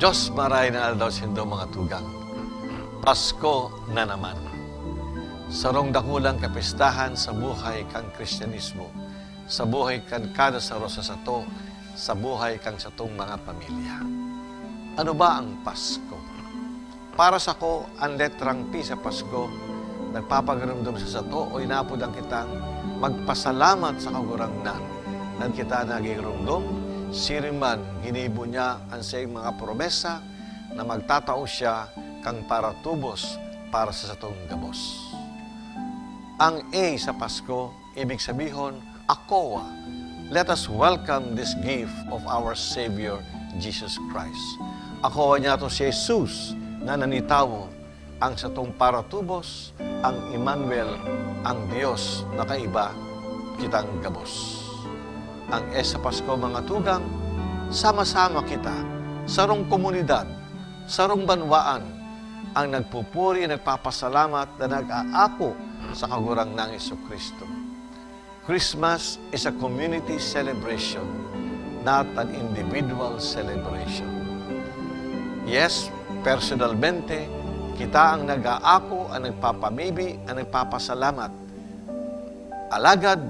Diyos maray na aldaw sindo mga tugang. Pasko na naman. Sarong dakulang kapistahan sa buhay kang Kristyanismo, sa buhay kang kada sa rosa sato, sa buhay kang satong mga pamilya. Ano ba ang Pasko? Para sa ko, ang letrang P sa Pasko, nagpapagarumdum sa sato o inapodang kitang magpasalamat sa kagurangnan. Nan kita nagigirumdum, siriman ginibo niya ang siyang mga promesa na magtatao siya kang para tubos para sa satong gabos. Ang A sa Pasko, ibig sabihin, Akowa. Let us welcome this gift of our Savior, Jesus Christ. Akowa niya to si Jesus na nanitawo ang satong paratubos, ang Emmanuel, ang Diyos na kaiba kitang gabos. Ang S sa Pasko, mga tugang, sama-sama kita, sarong komunidad, sarong banwaan, ang nagpupuri, nagpapasalamat na nag-aako sa kagurang ng Jesucristo. Christmas is a community celebration, not an individual celebration. Yes, personalmente, kita ang nag-aako, ang nagpapamibi, ang nagpapasalamat. Alagad,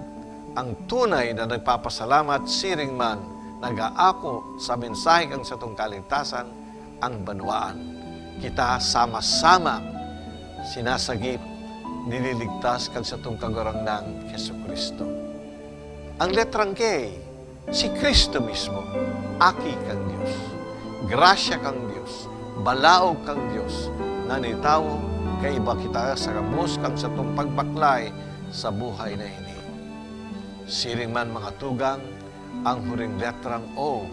ang tunay na nagpapasalamat, siring man, nag-aako sa mensahe kang sa itong kaligtasan, ang banwaan. Kita sama-sama sinasagip, nililigtas kang sa itong kagurang ng Jesucristo. Ang letrang K, si Kristo mismo, aki kang Diyos, grasya kang Diyos, balaog kang Diyos, nanitawo, kaiba kita sa gabos kang sa itong pagbaklay sa buhay na ini. Siring man mga tugang, ang huring letrang O,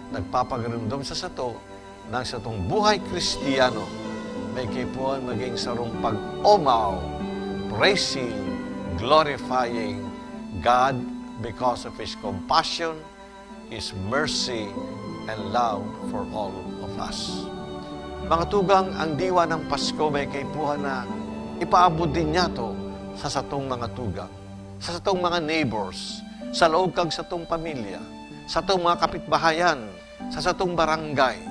nagpapagarumdum sa sato ng sa itong buhay Kristiyano, may kipuan maging sarong pag-omaw, praising, glorifying God because of His compassion, His mercy, and love for all of us. Mga tugang, ang diwa ng Pasko may kaipuhan na ipaabot din niya to sa satong mga tugang, sa satong mga neighbors, sa loob kang satong pamilya, sa satong mga kapitbahayan, sa satong barangay.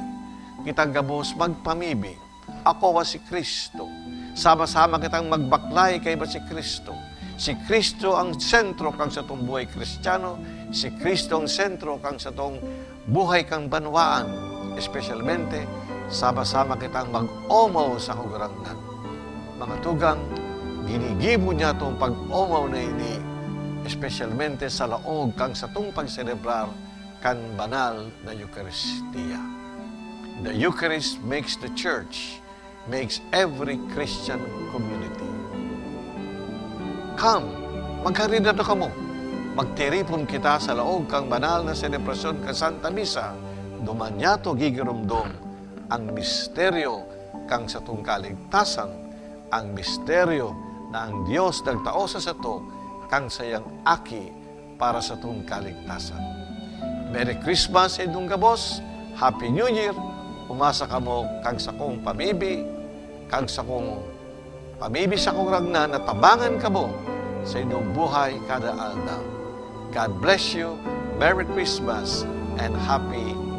Kitang gabos magpamibig, ako si Kristo. Sama-sama kitang magbaklay kay ba si Kristo. Si Kristo ang sentro kang sa itong buhay Kristiyano. Si Kristo ang sentro kang sa itong buhay kang banwaan. Espesyalmente, sama-sama kitang mag-omaw sa kagurangnan. Mga tugang, ginigibo niya itong pag-omaw na ini, espesyalmente sa laog kang sa itong pagselebrar kan banal na Eucharistia. The Eucharist makes the church, makes every Christian community. Come, magharida na kamo. Magtiripon kita sa laog kang banal na selebrasyon ka Santa Misa. Dumanyato gigirumdom ang misteryo kang sa itong kaligtasan, ang misteryo na ang Diyos nagtao sa sato kang sayang aki para sa itong kaligtasan. Merry Christmas, Edong Gabos. Happy New Year. Umasa ka mo kang sa kong pamibi, kang sa kong pamibi sa kong ragnan, at tabangan ka mo sa inyong buhay kada aldaw. God bless you. Merry Christmas and Happy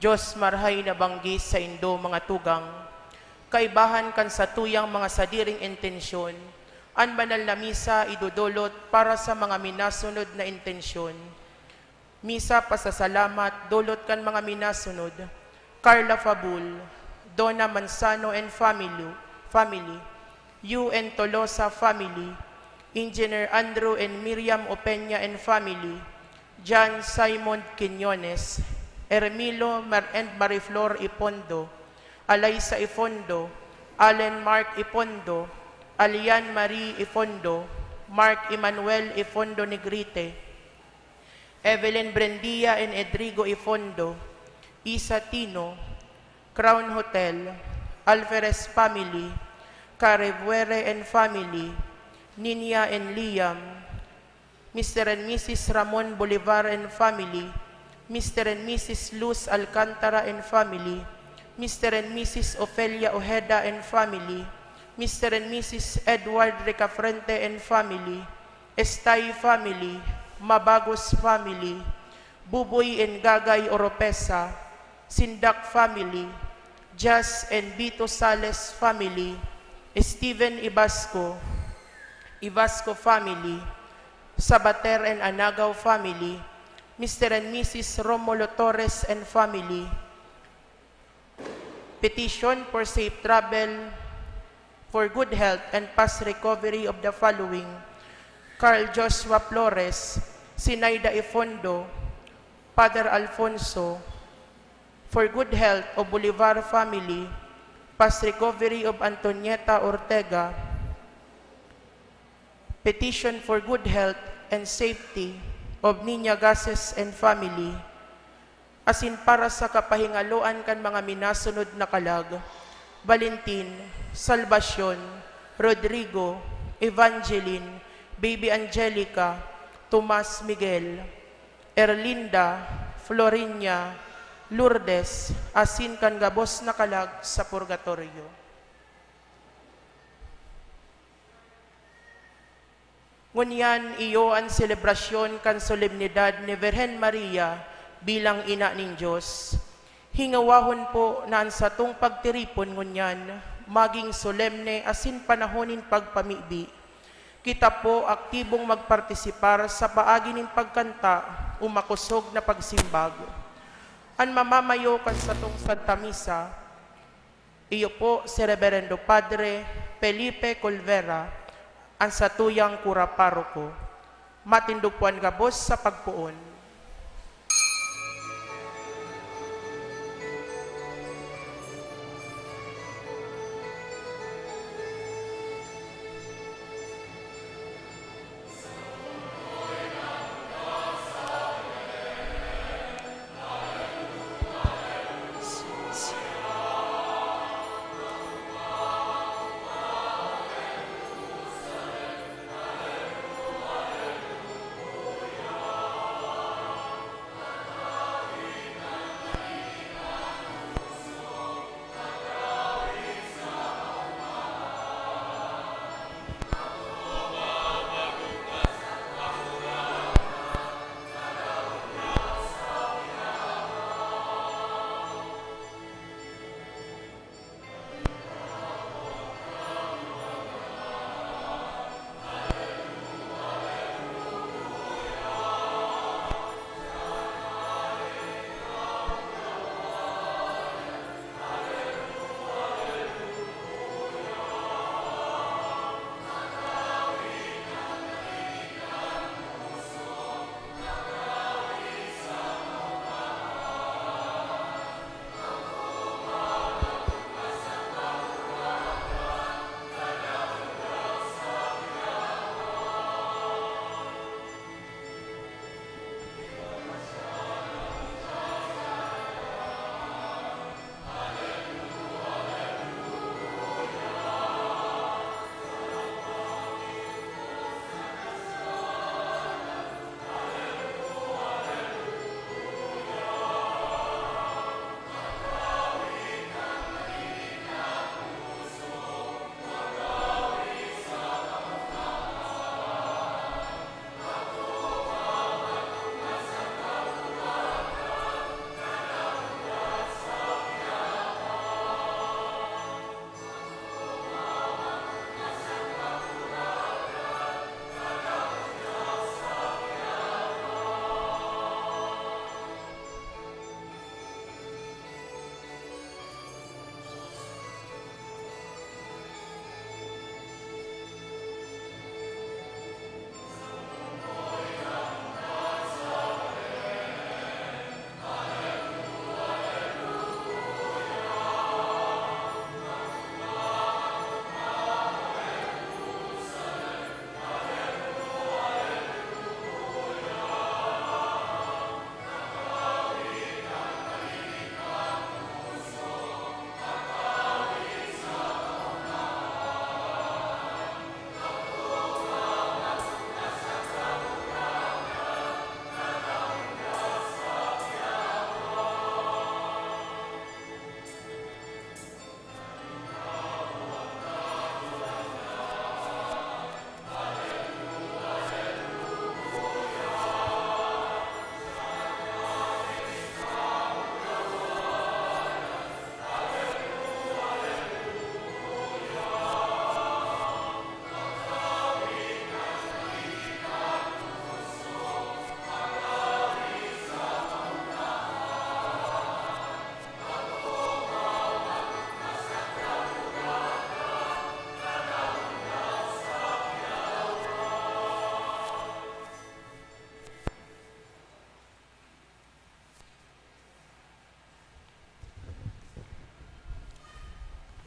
Diyos marhay na banggis sa indo mga tugang, kaibahan kan sa tuyang mga sadiring intensyon, an banal na misa idudulot para sa mga minasunod na intensyon. Misa pasasalamat dulot kan mga minasunod, Carla Fabul, Donna Manzano and family, Yu and Tolosa family, Engineer Andrew and Miriam Opeña and family, John Simon Quiñones, Ermilo and Mariflor Ipondo, Alaysa Ifondo, Allen Mark Ipondo, Alian Marie Ifondo, Mark Emmanuel Ifondo Negrite, Evelyn Brendia and Edrigo Ifondo, Isa Tino, Crown Hotel, Alvarez family, Carebuere and family, Ninia and Liam, Mr. and Mrs. Ramon Bolivar and family, Mr. and Mrs. Luz Alcantara and family, Mr. and Mrs. Ofelia Ojeda and family, Mr. and Mrs. Edward Recafrente and family, Estay family, Mabagos family, Buboy and Gagay Oropesa, Sindak family, Jazz and Vito Sales family, Steven Ibasco family, Sabater and Anagaw family, Mr. and Mrs. Romulo Torres and family. Petition for safe travel, for good health and fast recovery of the following: Carl Joshua Flores, Sinaida Ifondo, Father Alfonso. For good health of Bolivar family, fast recovery of Antonieta Ortega. Petition for good health and safety of Nina Gases and family. Asin para sa kapahingaloan kan mga minasunod na kalag: Valentin, Salvacion, Rodrigo, Evangeline, Baby Angelica, Tomas Miguel, Erlinda, Florinia, Lourdes, asin kan gabos na kalag sa purgatorio. Ngunyan iyo ang selebrasyon kan solemnidad ni Virgen Maria bilang ina ning Diyos. Hingawahon po na ang satong pagtiripon ngunyan, maging solemne asin panahonin pagpamibi. Kita po aktibong magpartisipar sa paagi ning pagkanta o makusog na pagsimbag. Ang mamamayo kan satong Santa Misa, iyo po si Reverendo Padre Felipe Colvera, ang satuyang kura paroko. Matindupuan gabos sa pagpuon.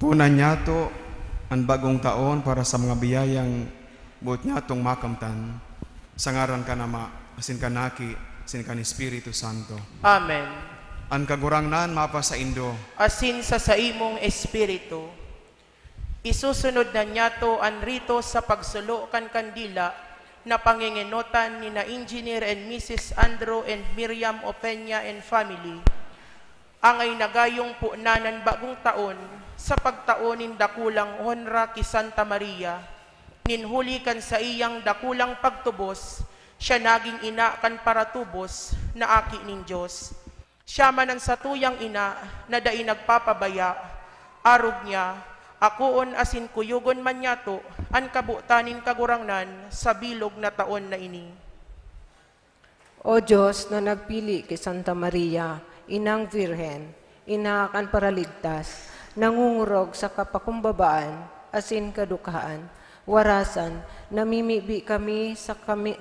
Kunan niya to ang bagong taon para sa mga biyayang buot niya tong makamtan. Sa ngaran ka nama, asin ka naki, asin ka ni Espiritu Santo. Amen. Ang kagurangnan mapa sa Indo, Asin sa imong espiritu. Isusunod na niyato ang rito sa pagsulo kan kandila na panginginutan ni na Engineer and Mrs. Andrew and Miriam Opeña and family. Angay nagayong punanan bagong taon sa pagtaonin dakulang honra ki Santa Maria. Ninhuli kan sa iyang dakulang pagtubos, siya naging ina kan paratubos na aki ning Diyos. Siya manan sa tuyang ina na dai nagpapabaya, arog niya, akoon asin kuyugon man yato, an kabutanin kagurangnan sa bilog na taon na ini. O Diyos na nagpili kay Santa Maria, Inang Virhen, ina kan paraligtas, nangungurog sa kapakumbabaan, asin kadukhaan, warasan, namimibi kami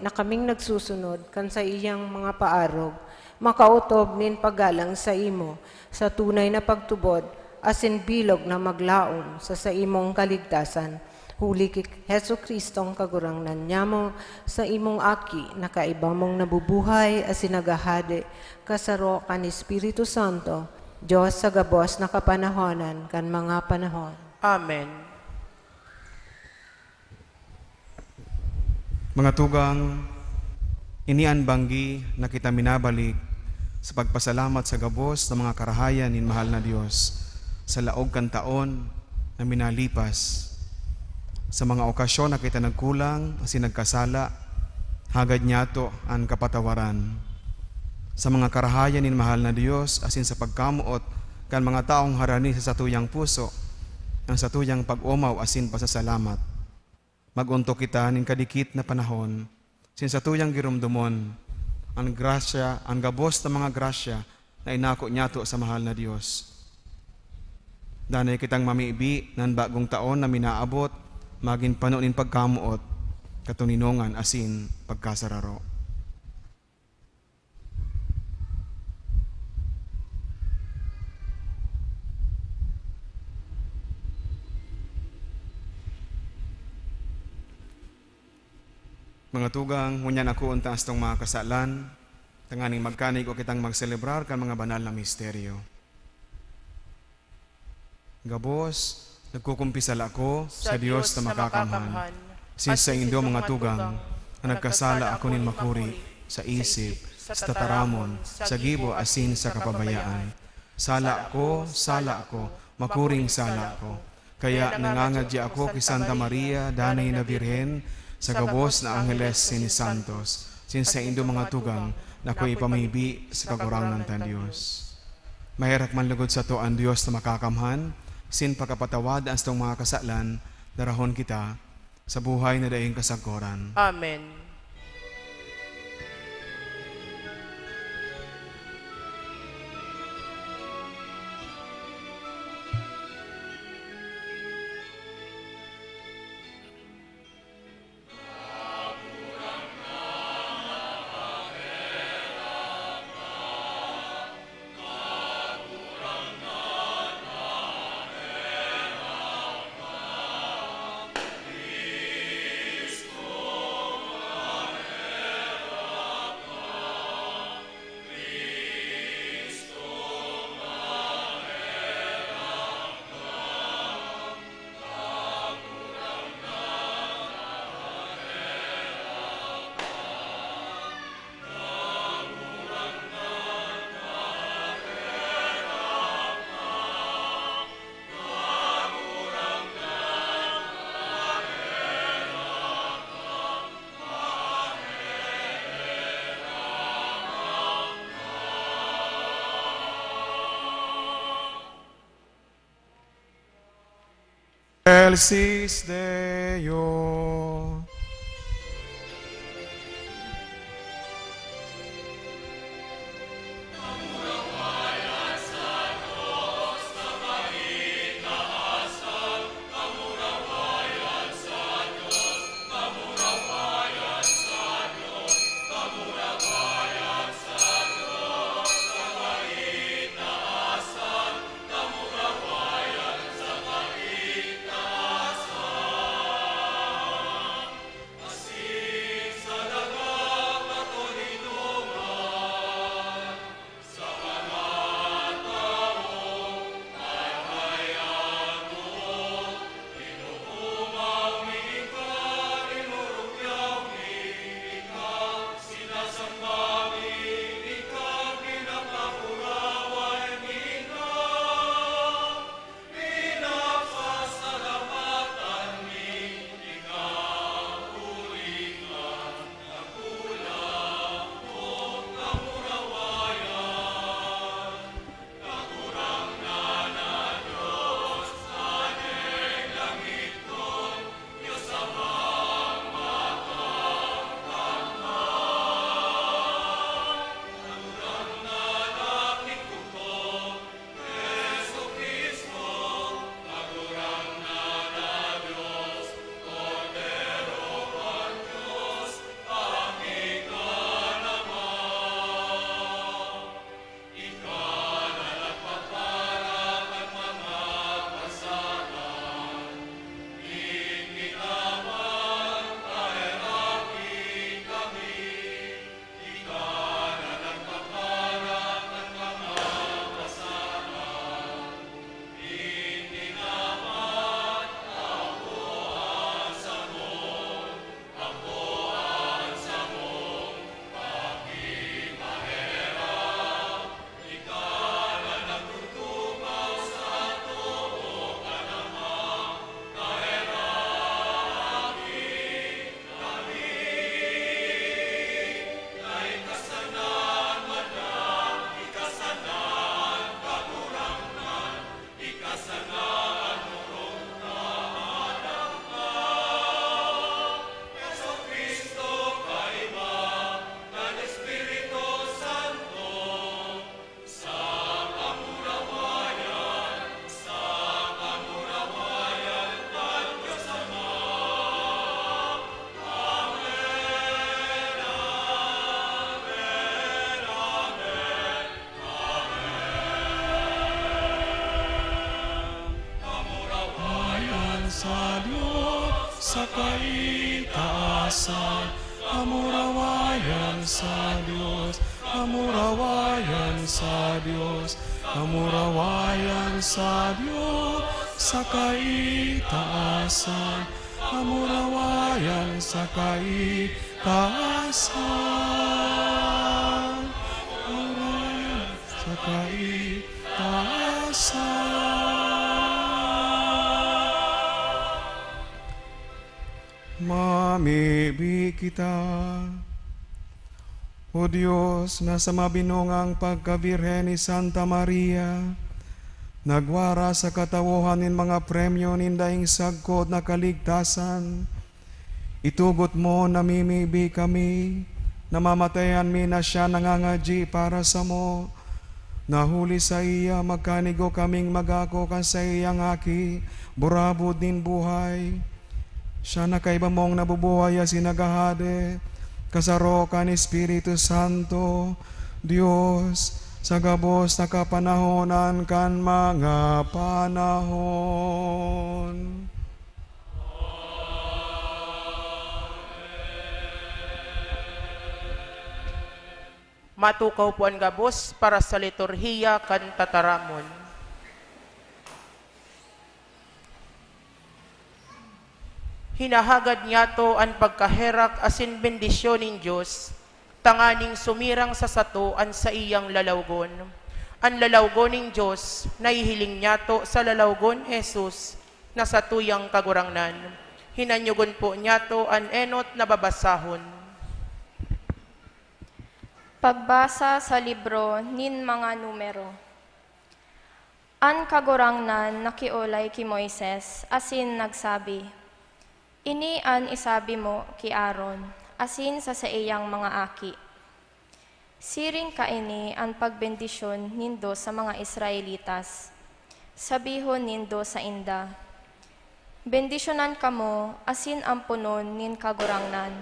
na kaming nagsusunod kan sa iyang mga paarog, makautob nin paggalang sa imo, sa tunay na pagtubod, asin bilog na maglaom sa imong kaligtasan. Huli kay Heso Kristong kagurangnan niya mo sa imong aki na kaiba mong nabubuhay asin nagahade kasaro kan Espiritu Santo, Diyos sa gabos na kapanahonan kan mga panahon. Amen. mga tugang, inian banggi na kita minabalik sa pagpasalamat sa gabos ng mga karahayan nin mahal na Diyos sa laog kan taon na minalipas. Sa mga okasyon na kita nagkulang, asin nagkasala, hagad niya to ang kapatawaran. Sa mga karahayan nin mahal na Diyos, asin sa pagkamuot kan mga taong harani sa satuyang puso, ang satuyang pag-umaw asin pasasalamat. Magunto kita nin kadikit na panahon, sin satuyang girumdumon, ang grasya, ang gabos na mga grasya na inako niya to sa mahal na Diyos. Danay kitang mamiibi ng bagong taon na minaabot, maging panunin pagkamuot, katuninongan asin pagkasararo. Mga tugang, ngunyan ako unta astong mga kasalan, tanganing magkanig o kitang magselebrar kan mga banal na misteryo. Gabos, nagkukumpisal ako sa Diyos na makakamhan. Sinsa indo mga tugang, na nagkasala ako nin makuri sa isip, sa tataramon, sa gibo asin sa kapabayaan. Sala ako, makuring sala ako. Kaya nangangadya ako kay Santa Maria, danay na Birhen, sa gabos na Angeles sini Santos, sinsa indo mga tugang, na ako'y ipamibi sa kagurangan ng Diyos. Mahirap man lugod sa to ang Diyos na makakamhan, sin pagkapatawad ang itong mga kasalan, darahon kita sa buhay na daing kasagkoran. Amen. Excelsis Deo. sa kaitaasan. Amurawayan sa Diyos, amurawayan sa Diyos, amurawayan sa Diyos sa kaitaasan. Amurawayan sa kaitaasan. Amurawayan sa kaitaasan. Mamibig kita, O Diyos, na sa mabinungang pagkabirhen ni Santa Maria, nagwara sa katawuhan nin mga premyo nindaing sagkod na kaligtasan. Itugot mo namimibi kami, namamatayan mi na siya nangangadji para sa mo. Nahuli sa iya, magkanigo kaming magako kan sa iyang aki, burabod din buhay. Siya na kaiba mong nabubuhay sinagahade, kasaro kan Espiritu Santo, Diyos, sa gabos na kapanahonan kan mga panahon. Matukaw po ang gabos para sa liturhiya kan tataramon. Hinahagad niya to ang pagkaherak asin bendisyon ng Diyos, tanganing sumirang sa sato an sa iyang lalawgon. Ang lalawgon ng Diyos, nahihiling niya to sa lalawgon Jesus, na sa tuyang kagurangnan. Hinanyugon po niya to an enot na babasahon. Pagbasa sa libro nin mga numero. An kagurangnan nakiulay ki Moises, asin nagsabi, ini an isabi mo ki Aaron, asin sa iyang mga aki. Siring ka ini ang pagbendisyon nindo sa mga Israelitas. Sabihon nindo sa inda, bendisyonan kamo asin ang punon nin kagurangnan.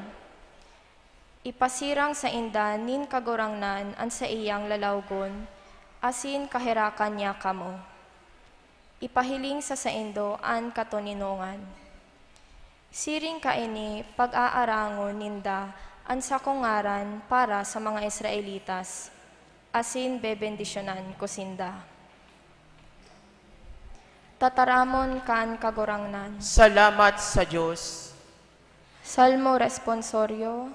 Ipasirang sa inda nin kagurangnan an sa iyang lalawgon, asin kahirakan niya kamo. Ipahiling sa indo an katuninungan. Siring ka ini pag-aarangon ninda ang sakungaran para sa mga Israelitas, asin bebendisyonan ko sinda. Tataramon kan kagurangnan. Salamat sa Diyos. Salmo responsorio.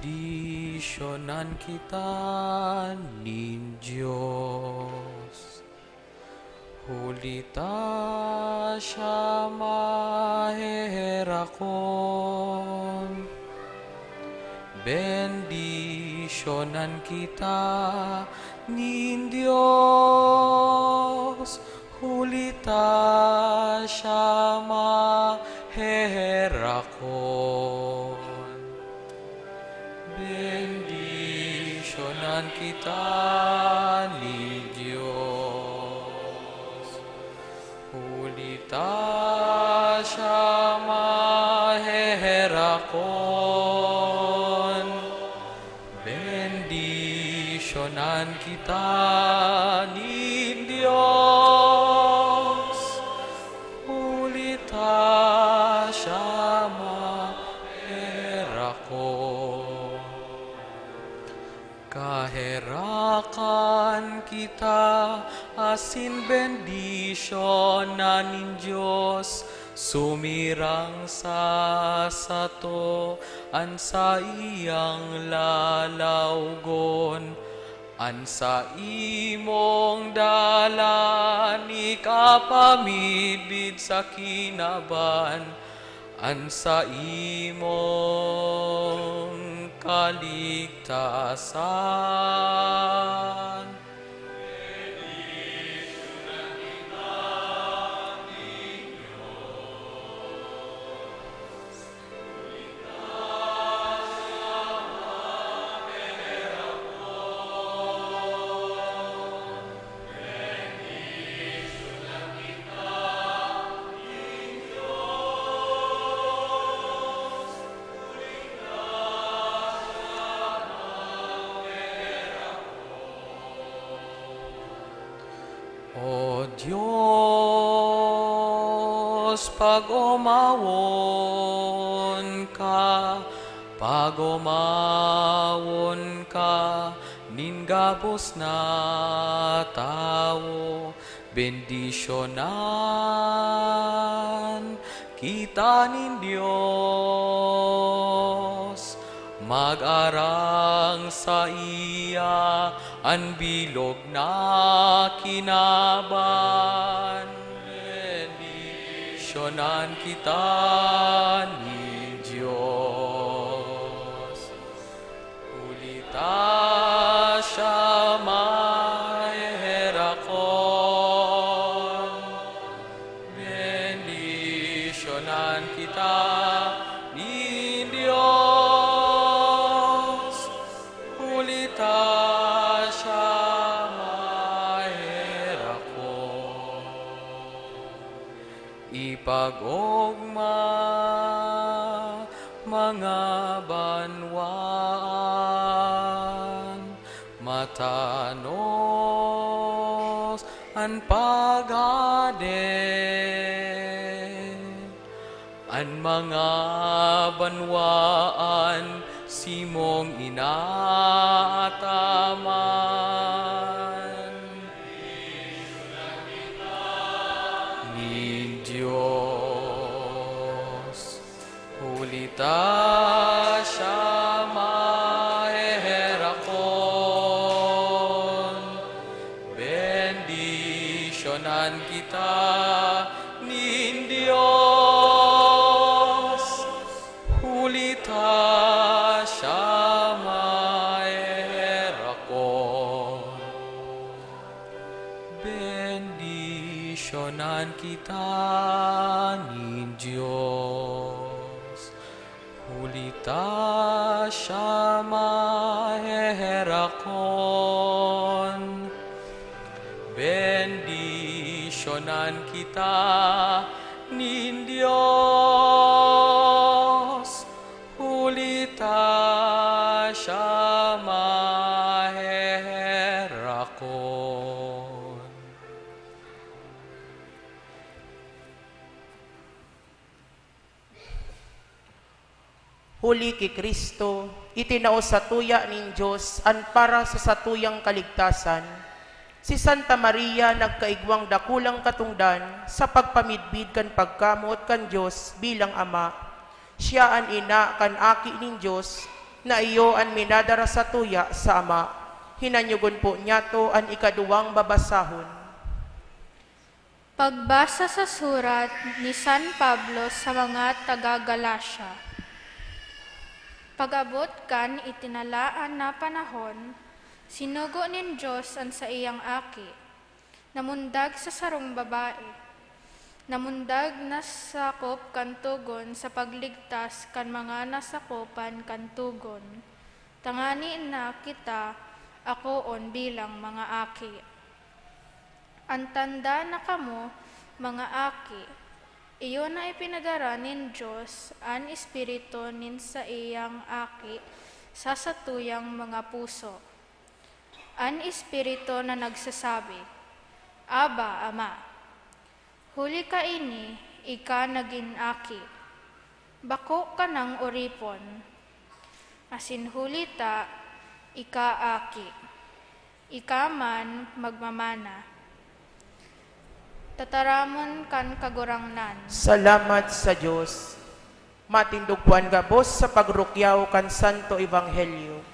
Bendisyonan kita nin Diyos, hulita siya maheherakon. Bendisyonan kita nin Diyos, hulita siya maheherakon. Bendisyonan kita ni Diyos, hulita siya maheherakon. Bendisyonan kita ni Diyos, hulita siya maheherakon. Kaherakan kita asin bendisyonan nin Diyos, sumirang sa sato an sa iyang lalawgon. An sa imong dalan ikapamidbid sa kinaban, an sa imong kaligtasan. Diyos, pag-umawon ka, nin gabos na tao, bendisyonan kita nin Diyos. Mag-arang sa iya ang bilog na kinaban, bendisyonan kita ni Diyos. Ulita siya maherakon, bendisyonan kita ni Diyos. Ulita siya maherakon, ipag-ugma mga banwan, matanos an paghaden, an mga banwaan simong inaataman ni Diyos. Hulita siya maherakon, bendisyonan kita ni Diyos. Hulita siya maherakon, bendisyonan kita ni Diyos. Hulita siya maherakon, bendisyonan kita ni Diyos. Hulita siya maherakon. Huli ki Kristo, itinao sa tuya nin Diyos, an para sa satuyang kaligtasan. Si Santa Maria nagkaigwang dakulang katungdan sa pagpamidbid kan pagkamot kan Diyos bilang Ama. Siya an ina kan aki nin Diyos, na iyo an minadara sa tuya sa Ama. Hinanyugon po niya to an ikaduwang babasahon. Pagbasa sa surat ni San Pablo sa mga taga-Galacia. Pag-abot kan itinalaan na panahon, sinugo nin Diyos ang sa iyang aki, namundag sa sarong babae, namundag na sakop kan tugon sa pagligtas kan mga nasakopan kan tugon. Tangani na kita akoon bilang mga aki. Ang tanda na kamo, mga aki, iyo na ipinadara nin Diyos ang Espiritu nin sa iyang aki sa satuyang mga puso. Ang Espiritu na nagsasabi, Aba, Ama, huli ka ini, ika naging aki. Bako ka ng oripon, asin hulita, ika aki. Ika man magmamana. Tataramon kan kagurangnan. Salamat sa Diyos. Matindugpuan gabos sa pagrukyaw kan Santo Ebanghelyo.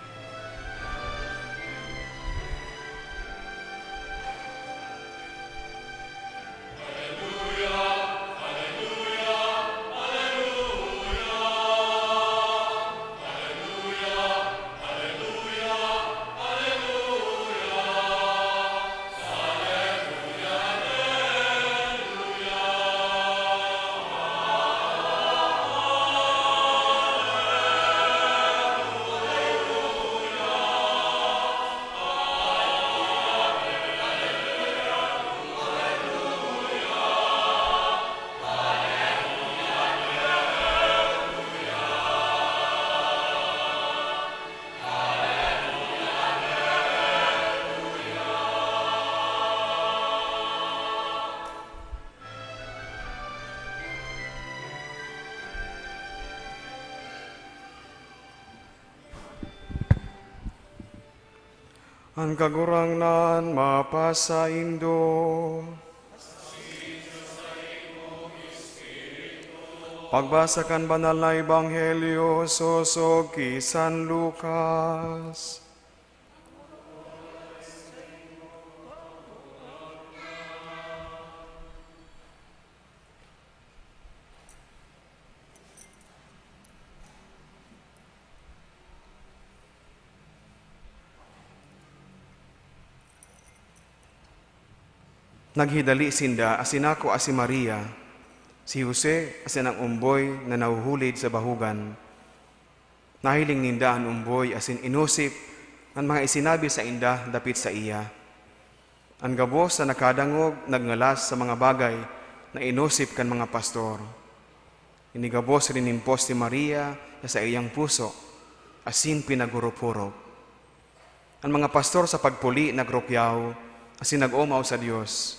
Ang kagurangnan mapasaindo. Pagbasa kan banal na Ebanghelyo sosog ki San Lucas. Naghidali sinda asinako si Maria, si Jose asin ang umboy na nahuhulid sa bahugan. Nahiling ninda ang umboy asin inusip ang mga isinabi sa inda dapit sa iya. Ang gabos sa nakadangog nagngalas sa mga bagay na inusip kan mga pastor. Inigabos rin impos ni Maria na sa iyang puso asin pinagurupurok. Ang mga pastor sa pagpuli nagrokyaw asin nag-umaw sa Dios.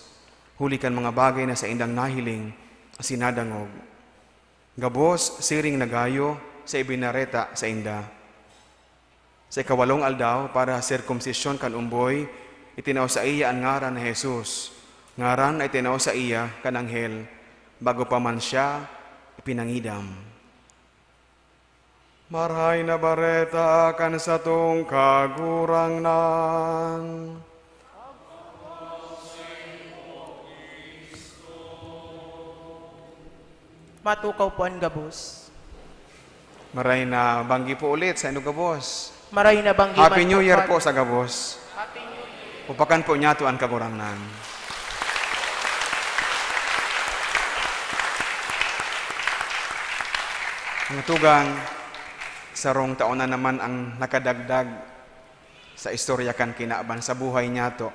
Huli kan mga bagay na sa indang nahiling asin nadangog. Gabos siring nagayo sa ibinareta sa inda. Sa ikawalong aldaw para sirkumsisyon kan umboy, itinaw sa iya ang ngaran na Jesus. Ngaran ay itinaw sa iya kan anghel, bago pa man siya ipinangidam. Marhay na bareta kan sa tong kagurangnan. Matukaw po ang gabos. Maray na banggi po ulit sa inyong gabos. Maray na banggi Happy New Year matukan. po sa gabos. Happy New Year. Upakan po niya to ang kagurangnan. Ang tugang, sarong taon na naman ang nakadagdag sa istorya kan kinaaban sa buhay niya to.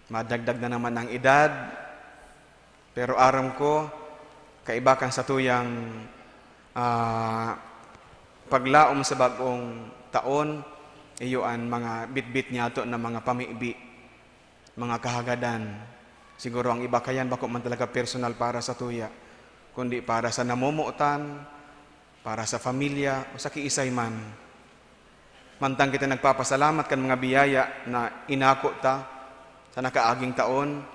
Madagdag na naman ang edad, pero aram ko, kaiba kan sa tuyang paglaom sa bagong taon, iyo ang mga bitbit niya to na mga pamibi, mga kahagadan. Siguro ang iba kayan bako man talaga personal para sa tuya, kundi para sa namumuotan, para sa pamilya, o sa kiisay man. Mantang kita nagpapasalamat kan mga biyaya na inako ta sa nakaaging taon,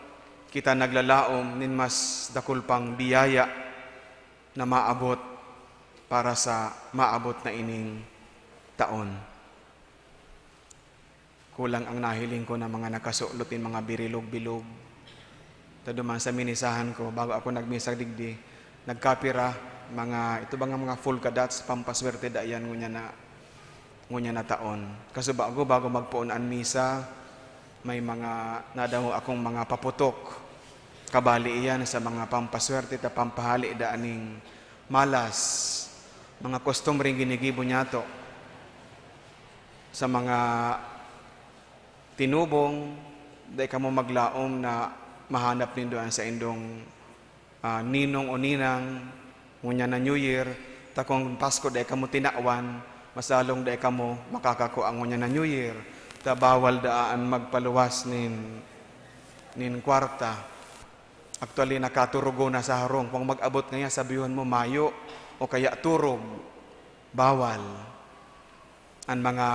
kita naglalaom nin mas dakulpang biyaya na maabot para sa maabot na ining taon. Kulang ang nahiling ko na mga nakasulutin, mga birilog-bilog. Taduman sa minisahan ko, bago ako nagmisa digdi, nagkapira, ito ba nga mga full kadats, pampaswerte dayan ngunya na taon. Kaso bago magpuon ang misa, may mga nadamo akong mga paputok. Kabali iyan sa mga pampaswerte at pampahali daaning malas. Mga kustumring ginigibo niya to. Sa mga tinubong, dahil ka mo maglaom na mahanap nindoan sa indong ninong o ninang, ngunya na New Year, takong Pasko dahil ka mo tinawan, masalong dahil ka mo makakako ang ngunya na New Year, ta bawal daan magpaluwas nin kwarta. Actually, nakaturugo na sa harong. Kung mag-abot ngayon, sabihin mo mayo o kaya turog, bawal. Ang mga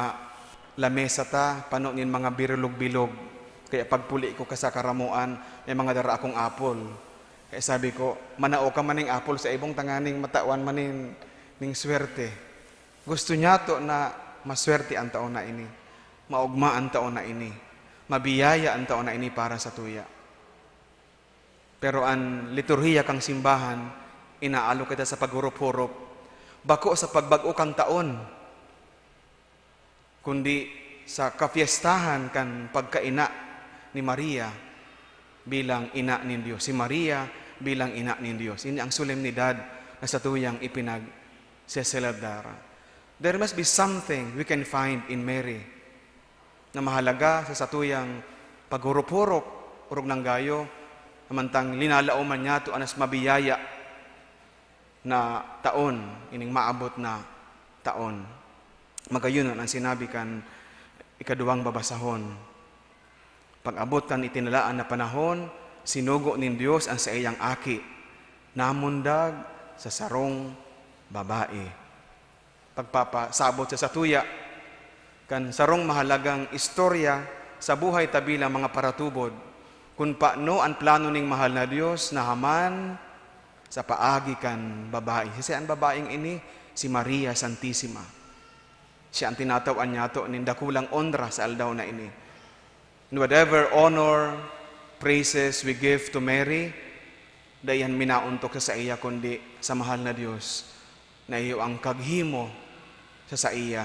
lamesa ta, panonin mga birilog-bilog. Kaya pagpuli ko ka sa karamuan, may mga dara akong apple. Kaya sabi ko, manao ka maning apple sa ibong tanganing matawan maning swerte. Gusto niya to na maswerte ang taon na ini. Maugma ang taon na ini. Mabiyaya ang taon na ini para sa tuya. Pero ang liturhiya kang simbahan, inaalo kita sa paghurup-hurup, bako sa pagbago kang taon, kundi sa kapiestahan kan pagkaina ni Maria bilang ina ni Diyos. Si Maria bilang ina ni Diyos. Ini ang solemnidad na sa tuyang ipinag-seselebrar. There must be something we can find in Mary na mahalaga sa satuyang paghurup-hurup, urog ng gayo, amantang linalauman niya to anas mabiyaya na taon, ining maabot na taon. Magayunon ang sinabi kan ikaduwang babasahon. Pag-abot kan itinalaan na panahon, sinugo nin Diyos ang sa iyang aki, namundag sa sarong babae. Pagpapasabot sa satuya, kan sarong mahalagang istorya sa buhay ta bilang mga paratubod kung paano ang plano ning mahal na Dios na haman sa paagi kan babae. Kasi ang babaeng ini si Maria Santissima. Siya ang tinatawan niya to ning dakulang honra sa aldaw na ini. And whatever honor, praises we give to Mary, dayan minauntok sa iya kundi sa mahal na Dios na iyo ang kaghimo sa iya.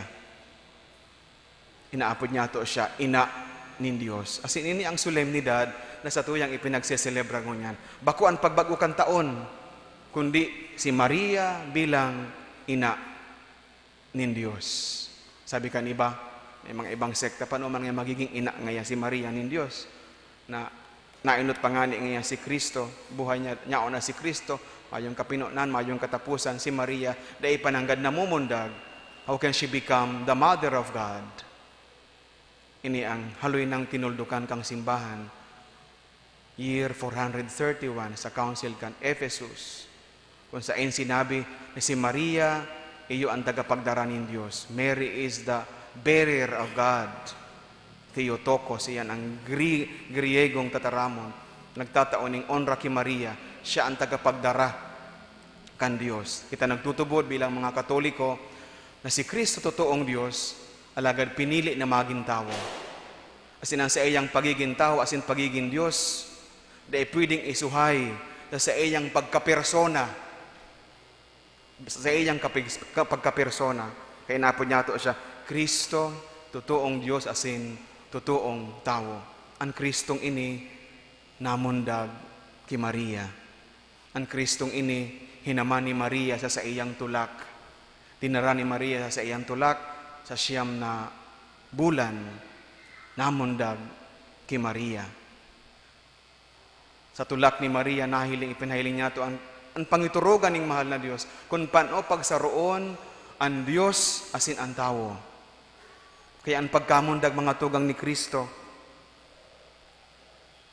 Inaapod niya to siya, ina nin Dios. As in, ini ang solemnidad na sa tuyang ipinagseselebra ngunyan. Bako ang pagbagukan taon, kundi si Maria bilang ina nin Dios. Sabi kan iba, may mga ibang sekta, paano man nga magiging ina ngaya si Maria nin Dios? Na nainot pa nga ngaya si Kristo, buhay niya na si Kristo, mayong kapinunan, mayong katapusan, si Maria, dahil pananggad na mumundag, how can she become the mother of God? Ini ang haloy ng tinuldukan kang simbahan, year 431 sa Council kan Ephesus, kung saan sinabi na si Maria, iyo ang tagapagdara ng Diyos. Mary is the bearer of God. Theotokos, iyan ang Griegong tataramon. Nagtataoning honra kay Maria, siya ang tagapagdara kan Diyos. Kita nagtutubod bilang mga Katoliko na si Kristo totoong Diyos, alagad pinili na maging tao. Asin ang sa iyang pagiging tao, asin pagiging Diyos, dahil pwedeng isuhay sa iyang pagkapersona, sa iyang pagkapersona. Kaya napod niya ito siya, Kristo, totoong Diyos, asin totoong tao. Ang Kristong ini, namundag ki Maria. Ang Kristong ini, hinaman ni Maria sa iyang tulak. Tinara ni Maria sa iyang tulak, sa siyam na bulan, namundag ki Maria. Sa tulak ni Maria, ipinahiling niya ito ang pangiturugan ng mahal na Diyos, kung paano pagsaroon ang Diyos asin ang tao. Kaya ang pagkamundag mga tugang ni Kristo,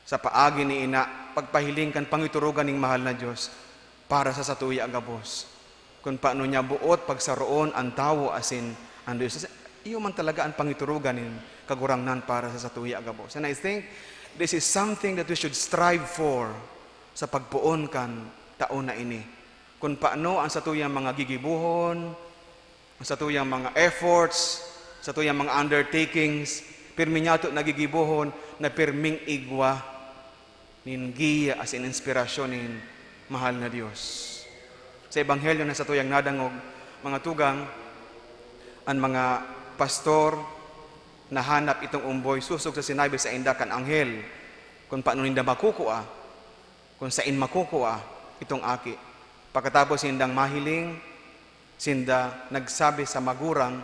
sa paagi ni ina, pagpahiling kan pangiturugan ng mahal na Diyos, para sa satuya agabos. Kung paano niya buot pagsaroon ang tao asin ang Diyos. Iyo man talaga ang pangiturugan ng kagurangnan para sa satuya agabos. And I think this is something that we should strive for sa pagpuon kan taon na ini. Kung paano ang satuyang mga gigibuhon, ang satuyang mga efforts, satuyang mga undertakings, pirmi niya ito nagigibuhon na pirming igwa nin giya as in inspirasyon nin mahal na Diyos. Sa Ebanghelyo na satuyang nadangog, mga tugang, ang mga pastor nahanap itong umboy, susog sa sinabi sa inda kan anghel, kung paano ninda makukuha, kung sain makukuha itong aki. Pagkatapos sindang mahiling, sinda nagsabi sa magurang,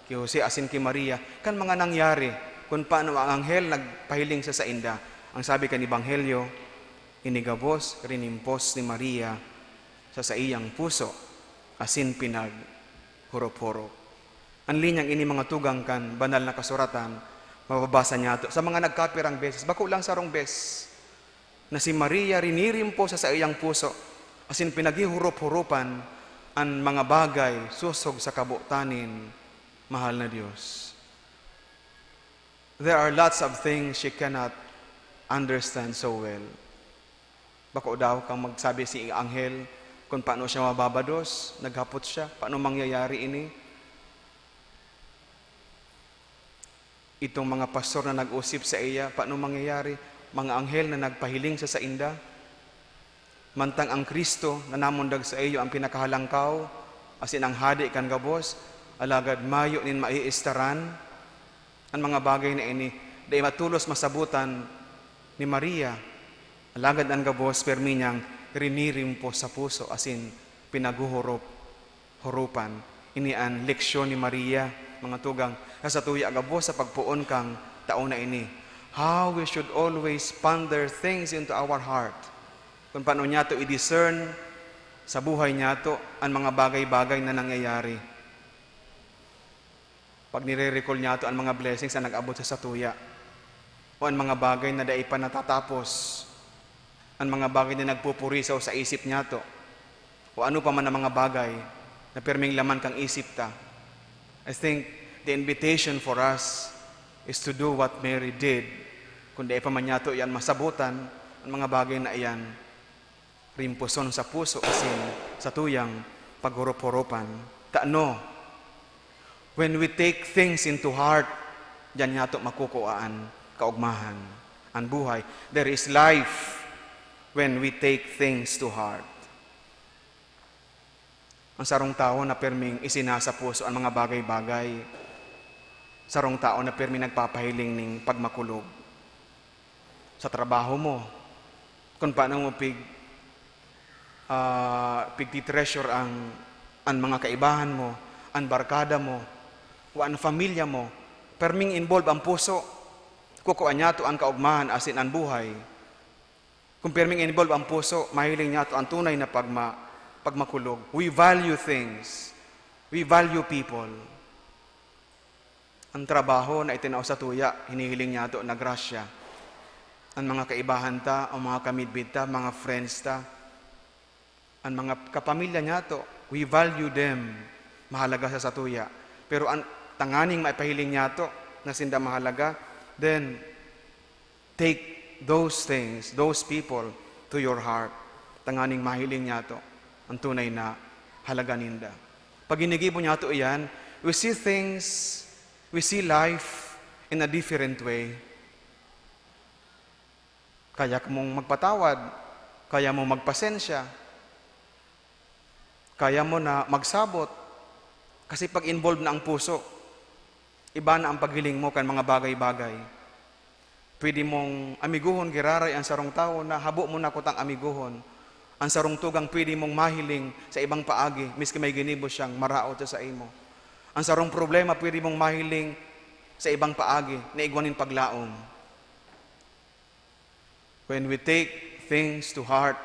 ki Jose asin ki Maria, kan mga nangyari, kung paano ang anghel nagpahiling sa inda. Ang sabi kan Ebanghelyo, inigabos, rinimpos ni Maria sa iyang puso, asin pinag hurop-hurop. Ang linyang ini mga tugang kan banal na kasuratan, mababasa niya ito. Sa mga nagkapirang beses, bako lang sarong bes, na si Maria rinirimpo sa iyang puso, asin pinaghihurup-hurupan ang mga bagay susog sa kabutanin, mahal na Diyos. There are lots of things she cannot understand so well. Bako daw kang magsabi si anghel, kung paano siya mababados, naghapot siya, paano mangyayari ini. Itong mga pastor na nag-usip sa iya, paano mangyayari? Mga anghel na nagpahiling sa inda. Mantang ang Kristo na namundag sa iyo ang pinakahalangkaw, asin ang hadi kan gabos, alagad mayo nin maiistaran. Ang mga bagay na ini, dahil matulos masabutan ni Maria, alagad ang gabos, perminyang rinirimpo sa puso, asin pinaguhurop-hurupan. Ini ang leksyon ni Maria, mga tugang, sa tuya agabos sa pagpuon kang taon na ini. How we should always ponder things into our heart. Kung paano niya to i-discern sa buhay niya to ang mga bagay-bagay na nangyayari. Pag nire-recall niya to ang mga blessings na nag-abot sa tuya. O ang mga bagay na dai pa natatapos. Ang mga bagay na nagpupurisaw sa isip niya to. O ano pa man ang mga bagay na perming laman kang isip ta. I think the invitation for us is to do what Mary did. Kundi pa man yato yan masabutan, ang mga bagay na iyan, rimpuson sa puso, asin sa tuyang paghurup-hurupan. Taano, when we take things into heart, diyan yato makukuaan, kaugmahan, ang buhay. There is life when we take things to heart. Ang sarong tao na perming isinasa puso ang mga bagay-bagay. Sarong tao na perming nagpapahiling ning pagmakulog. Sa trabaho mo, kung paano mo pigtitreasure ang mga kaibahan mo, ang barkada mo, o ang familia mo, perming involve ang puso. Kukuha niya to ang kaugmahan asin ang buhay. Kung perming involve ang puso, mahiling niya to ang tunay na pagmakulog. We value things. We value people. Ang trabaho na itinaw sa tuya, hinihiling niya to na grasya. Ang mga kaibahan ta, ang mga kamidbid ta, mga friends ta, ang mga kapamilya niya to, we value them. Mahalaga sa tuya. Pero ang tanganing maipahiling niya to, na sinda mahalaga, then take those things, those people to your heart. Tanganing mahiling niya to, ang tunay na halaga ninda. Pag inigibo niya to iyan, we see things, we see life in a different way. Kaya mong magpatawad, kaya mong magpasensya, kaya mo na magsabot. Kasi pag involved na ang puso, iba na ang paghiling mo kan mga bagay-bagay. Pwede mong amiguhon, giraray ang sarong tao na habo mo na kutang amiguhon. Ang sarong tugang pwede mong mahiling sa ibang paagi, miski may ginibo siyang maraot sa imo. Ang sarong problema pwede mong mahiling sa ibang paagi, na igwanin paglaom. When we take things to heart,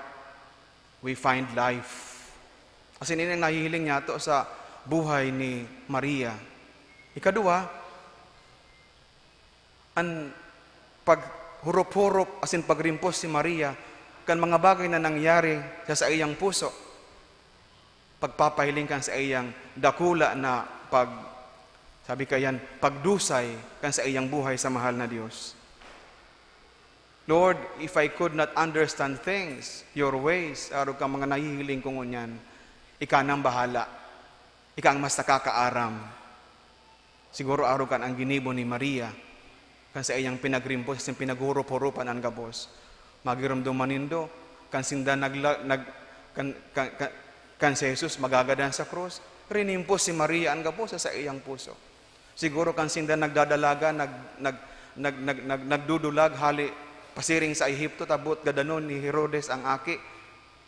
we find life. Kasi nini nahihiling niya to sa buhay ni Maria. Ikadua, ang paghurup-hurup asin pagrimpos si Maria kan mga bagay na nangyari sa iyang puso. Pagpapahiling kan sa iyang dakula na pagdusay kan sa iyang buhay sa mahal na Diyos. Lord, if I could not understand things, your ways, araw ka mga nahihiling ko ngunyan, ika nang bahala. Ika ang mas nakakaaram. Siguro araw kan ang ginibo ni Maria, kan sa iyang pinagrimpos, sa pinaghurup-hurupan ang gabos. Magiramduman nindo, kan sinda kan si Jesus magagadan sa krus, rinimpos si Maria ang gabos sa iyang puso. Siguro kan sinda nagdadalaga, nagdudulag, hali, pasiring sa Ehipto, tabot gadanon ni Herodes ang aki.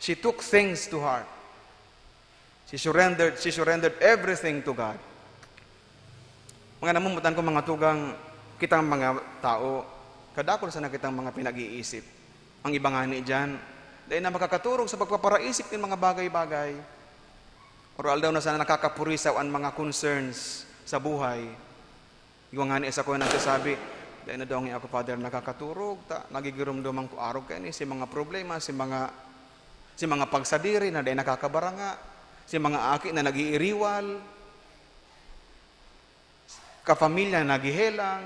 She took things to heart. She surrendered everything to God. Mga namumutan ko mga tugang, kitang mga tao, kadakol sa nakitang mga pinag-iisip. Ang iba nga ni dyan, dahil na makakaturog sa pagpaparaisip ng mga bagay-bagay. Oral daw na sana nakakapurisaw ang mga concerns sa buhay. Iwa nga ni isa ko na nagsasabi, dahil na daw nga ako, Father, nakakaturog, nagigirumduman ko araw kayo ni si mga problema, si mga pagsadiri na dahil nakakabaranga, si mga aki na nag-iiriwal, kapamilya na nagihelang,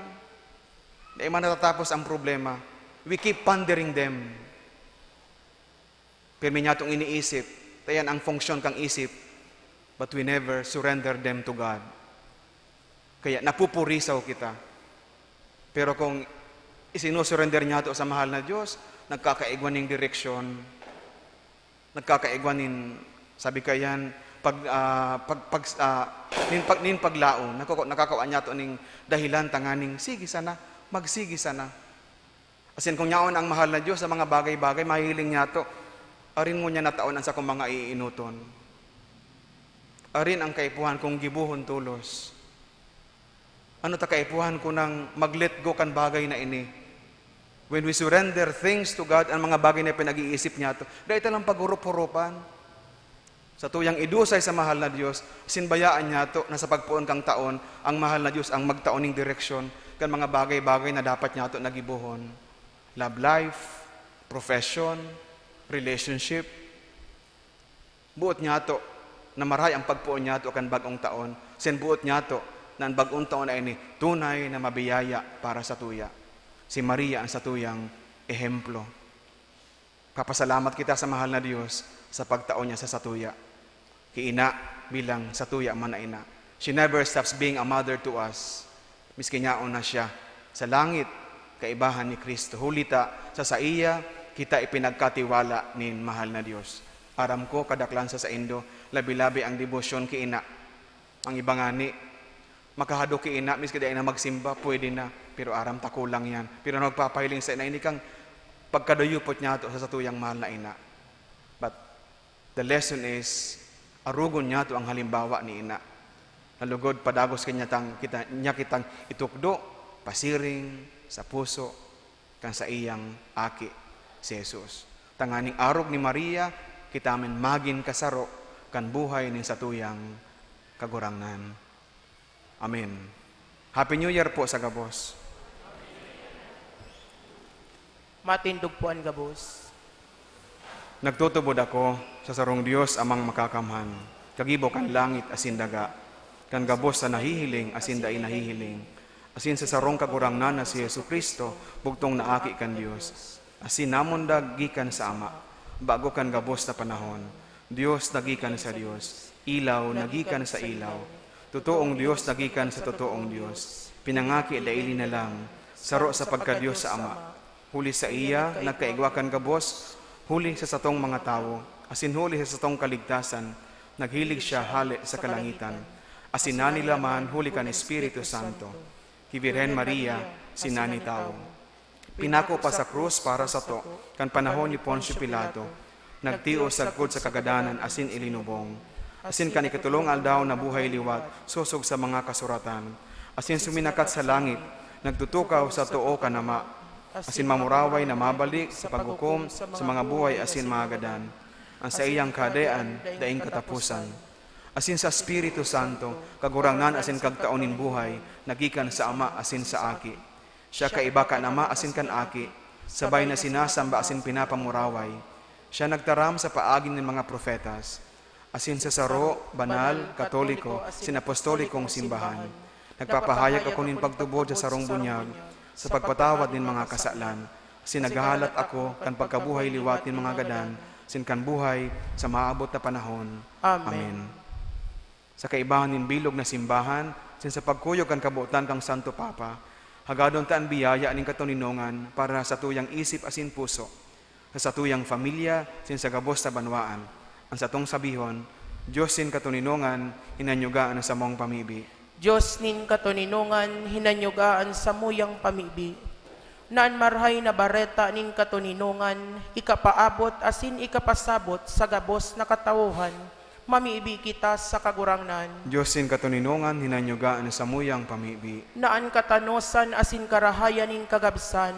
dahil man natatapos ang problema. We keep pondering them. Pero niya itong iniisip, tayan ang funksyon kang isip, but we never surrender them to God. Kaya napupurisaw kita. Pero kung isinusurrender niya ito sa mahal na Diyos, nagkakaigwan ng direksyon, nagkakaigwan ng, sabi kayan, paglaon, nakakawaan niya ito ng dahilan, tanganing, sige sana, magsigi sana. Asin kung yaon ang mahal na Diyos sa mga bagay-bagay, mahiling niya ito, arin mo niya na taon ang sa kong mga iinuton. Arin ang kaipuhan kong gibuhon tulos. Ano ta kaipuhan ko nang mag-let go kan bagay na ini? When we surrender things to God, ang mga bagay na pinag-iisip niya ito, dahil talang paghurup-hurupan. Sa tuyang idusay sa mahal na Diyos, sinbayaan niya ito na sa pagpuon kang taon, ang mahal na Diyos ang magtaoning direksyon kan mga bagay-bagay na dapat niya ito nagibuhon. Love life, profession, relationship. Buot niya ito na maray ang pagpuon niya ito kan bagong taon. Sin buot niya ito na ang bagong taon ay ni tunay na mabiyaya para sa tuya. Si Maria ang satuyang ehemplo. Papasalamat kita sa mahal na Diyos sa pagtaon niya sa satuya. Kiina bilang satuya man na ina. She never stops being a mother to us. Miski niyaon na siya sa langit, kaibahan ni Kristo. Hulita sa iya, kita ipinagkatiwala nin mahal na Diyos. Aram ko, kadaklan sa Indo, labi-labi ang debosyon kiina. Ang iba ngani, makahado kiina, miski di na magsimba, pwede na. Pero aram takulang yan. Pero nagpapahiling sa ina, ini kang pagkaduyupot niya to sa satuyang mahal na ina. But the lesson is, arugon niya to ang halimbawa ni ina. Nalugod padagos niya kitang itukdo, pasiring sa puso, kang sa iyang aki si Jesus. Tanganing arog ni Maria, kita amin magin kasaro, kan buhay ni satuyang kagurangnan. Amen. Happy New Year po sa gabos. Matindog po ang gabos. Nagtutubod ako sa sarong Dios amang makakamhan, kagibo kan langit asin daga, kan gabos sa nahihiling asin dai nahihiling, asin sa sarong kagurangnan na si Jesucristo, bugtong naaki kan Dios, asin namon gikan sa Ama, bago kan gabos na panahon. Dios nagikan sa Dios, ilaw nagikan sa ilaw, totoong Dios nagikan sa totoong Dios, pinangaki daili na lang, saro sa pagka-Dios sa Ama. Huli sa iya, nagkaigwakan gabos, huli sa satong mga tao, asin huli sa satong kaligtasan, naghilig siya hali sa kalangitan. Asin nila man, huli kan Espiritu Santo. Kibirhen Maria, sinani tao. Pinako pa sa krus para sa to, kan panahon ni Poncio Pilato, nagtio sagkod sa kagadanan, asin ilinubong. Asin kan ikatulong aldaw na buhay liwat, susog sa mga kasuratan. Asin suminakat sa langit, nagtutukaw sa tuo kanama, asin mamuraway na mabalik sa paghukom sa mga buhay asin mga gadan. Ang sa iyang kadean, daing katapusan. Asin sa Espiritu Santo, kagurangnan asin kagtaonin buhay, nagikan sa Ama asin sa Aki. Siya kaiba kan Ama asin kan Aki, sabay na sinasamba asin pinapamuraway. Siya nagtaram sa paagin ng mga profetas, asin sa saro, banal, katoliko, sinapostolikong simbahan. Nagpapahayag ako nin pagtubod sa sarong bunyag, sa pagpatawad nin mga kasalan, sinagahalat ako kan pagkabuhay liwat nin mga gadan, sin kan buhay sa maabot na panahon. Amen. Sa kaibahan nin bilog na simbahan, sin sa pagkuyog kan kabuotan kang Santo Papa, hagadon taan biyaya ning katuninongan para sa tuyang isip asin puso, sa tuyang familia, sin sa gabos sa banwaan. Ang satong sabihon, Diyos sin katuninongan, hinanyugaan sa mong pamibi. Diyos nin katuninongan, hinanyugaan sa muyang pamibi. Naan marhay na bareta nin katuninongan, ikapaabot asin ikapasabot sa gabos na katawuhan, mamiibi kita sa kagurangnan. Diyos sin katuninongan, hinanyugaan sa muyang pamibi. Naan katanosan asin karahayan nin kagabsan,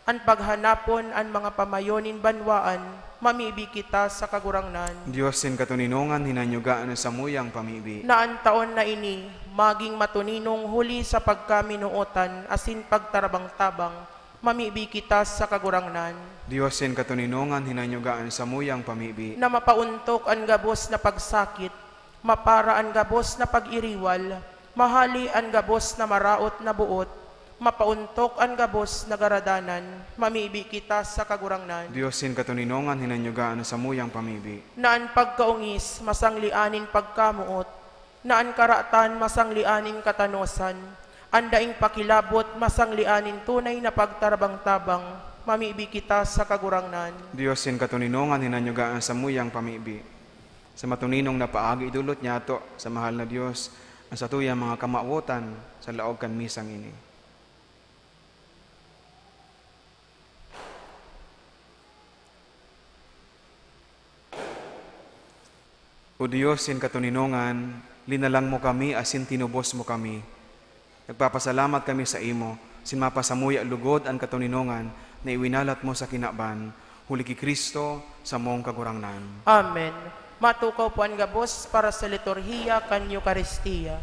an paghanapon an mga pamayonin banwaan, mamiibi kita sa kagurangnan. Diyos sin katuninongan, hinanyugaan sa muyang pamibi. Naan taon na ini, maging matuninong huli sa pagkaminuotan, asin pagtarabang-tabang, mamiibi kita sa kagurangnan. Diyos sin katuninongan, hinanyugaan sa muyang pamibi. Na mapauntok ang gabos na pagsakit, mapara ang gabos na pag-iriwal, mahali ang gabos na maraot na buot, mapauntok ang gabos na garadanan, mamiibi kita sa kagurangnan. Diyos sin katuninongan, hinanyugaan sa muyang pamibi. Naan pagkaungis, masanglianin pagkamuot, naan karatan, masanglianin katanosan, andaing pakilabot, masanglianin tunay na pagtarabang-tabang, mamiibi kita sa kagurangnan. Diyos sin katuninongan, hinanyugaan sa muyang pamibi. Sa matuninong na paagi idulot niya to sa mahal na Diyos, ang satuyang mga kamauotan sa laog kan misang ini. O Diyos, sin katuninongan, linalang mo kami asin tinubos mo kami. Nagpapasalamat kami sa imo, sin mapasamuya lugod ang katuninongan na iwinalat mo sa kinaban, huli ki Kristo sa mong kagurangnan. Amen. Matukaw po ang gabos para sa liturhiya kan Eucharistia.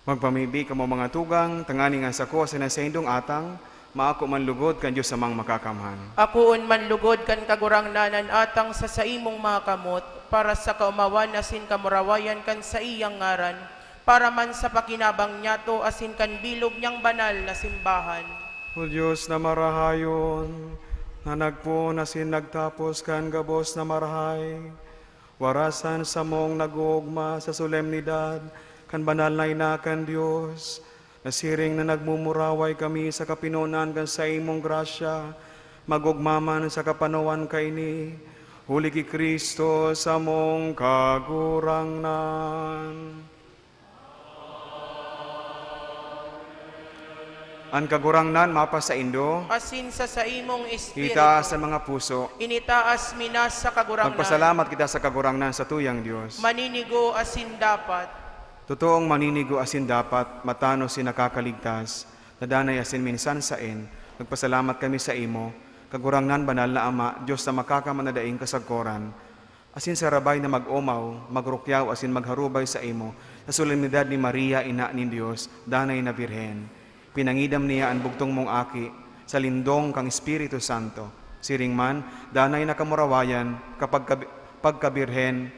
Magpamibi ka mo mga tugang, tangani nga sako sa nasayndong atang, maako man lugod kan Diyos samang makakamhan. Akoon man lugod kan kagurangnanan atang sa saimong mga kamot, para sa kaumawan asin kamurawayan kan sa iyang ngaran, para man sa pakinabang niyato asin kan bilog niyang banal na simbahan. O Diyos na marahayon, na nagpo na nagtapos kan gabos na marahay, warasan sa mong nag-uugma sa solemnidad, kan banal na inakan Diyos, nasiring na nagmumuraway kami sa kapinunan kan sa imong grasya, magugmaman sa kapanuan kaini, huli ki Kristo sa mong kagurangnan. Ang kagurangnan mapa sa Indo, Asin sa saimong espiritu, itaas sa mga puso, initaas minas sa kagurangnan, magpasalamat kita sa kagurangnan sa tuyang Diyos. maninigo asin dapat, Totoong maninigo asin dapat, matano si nakakaligtas, nadanay asin minsan sain, magpasalamat kami sa imo, kagurangnan banal na Ama, Diyos na makakamanadaing kasagkoran, asin sa rabay na mag-umaw, magrukyaw asin magharubay sa imo, sa solemnidad ni Maria, ina ni Diyos, danay na Birhen. Pinangidam niya ang bugtong mong aki, sa lindong kang Espiritu Santo. Siring man, danay na kamurawayan, kapag pagkabirhen,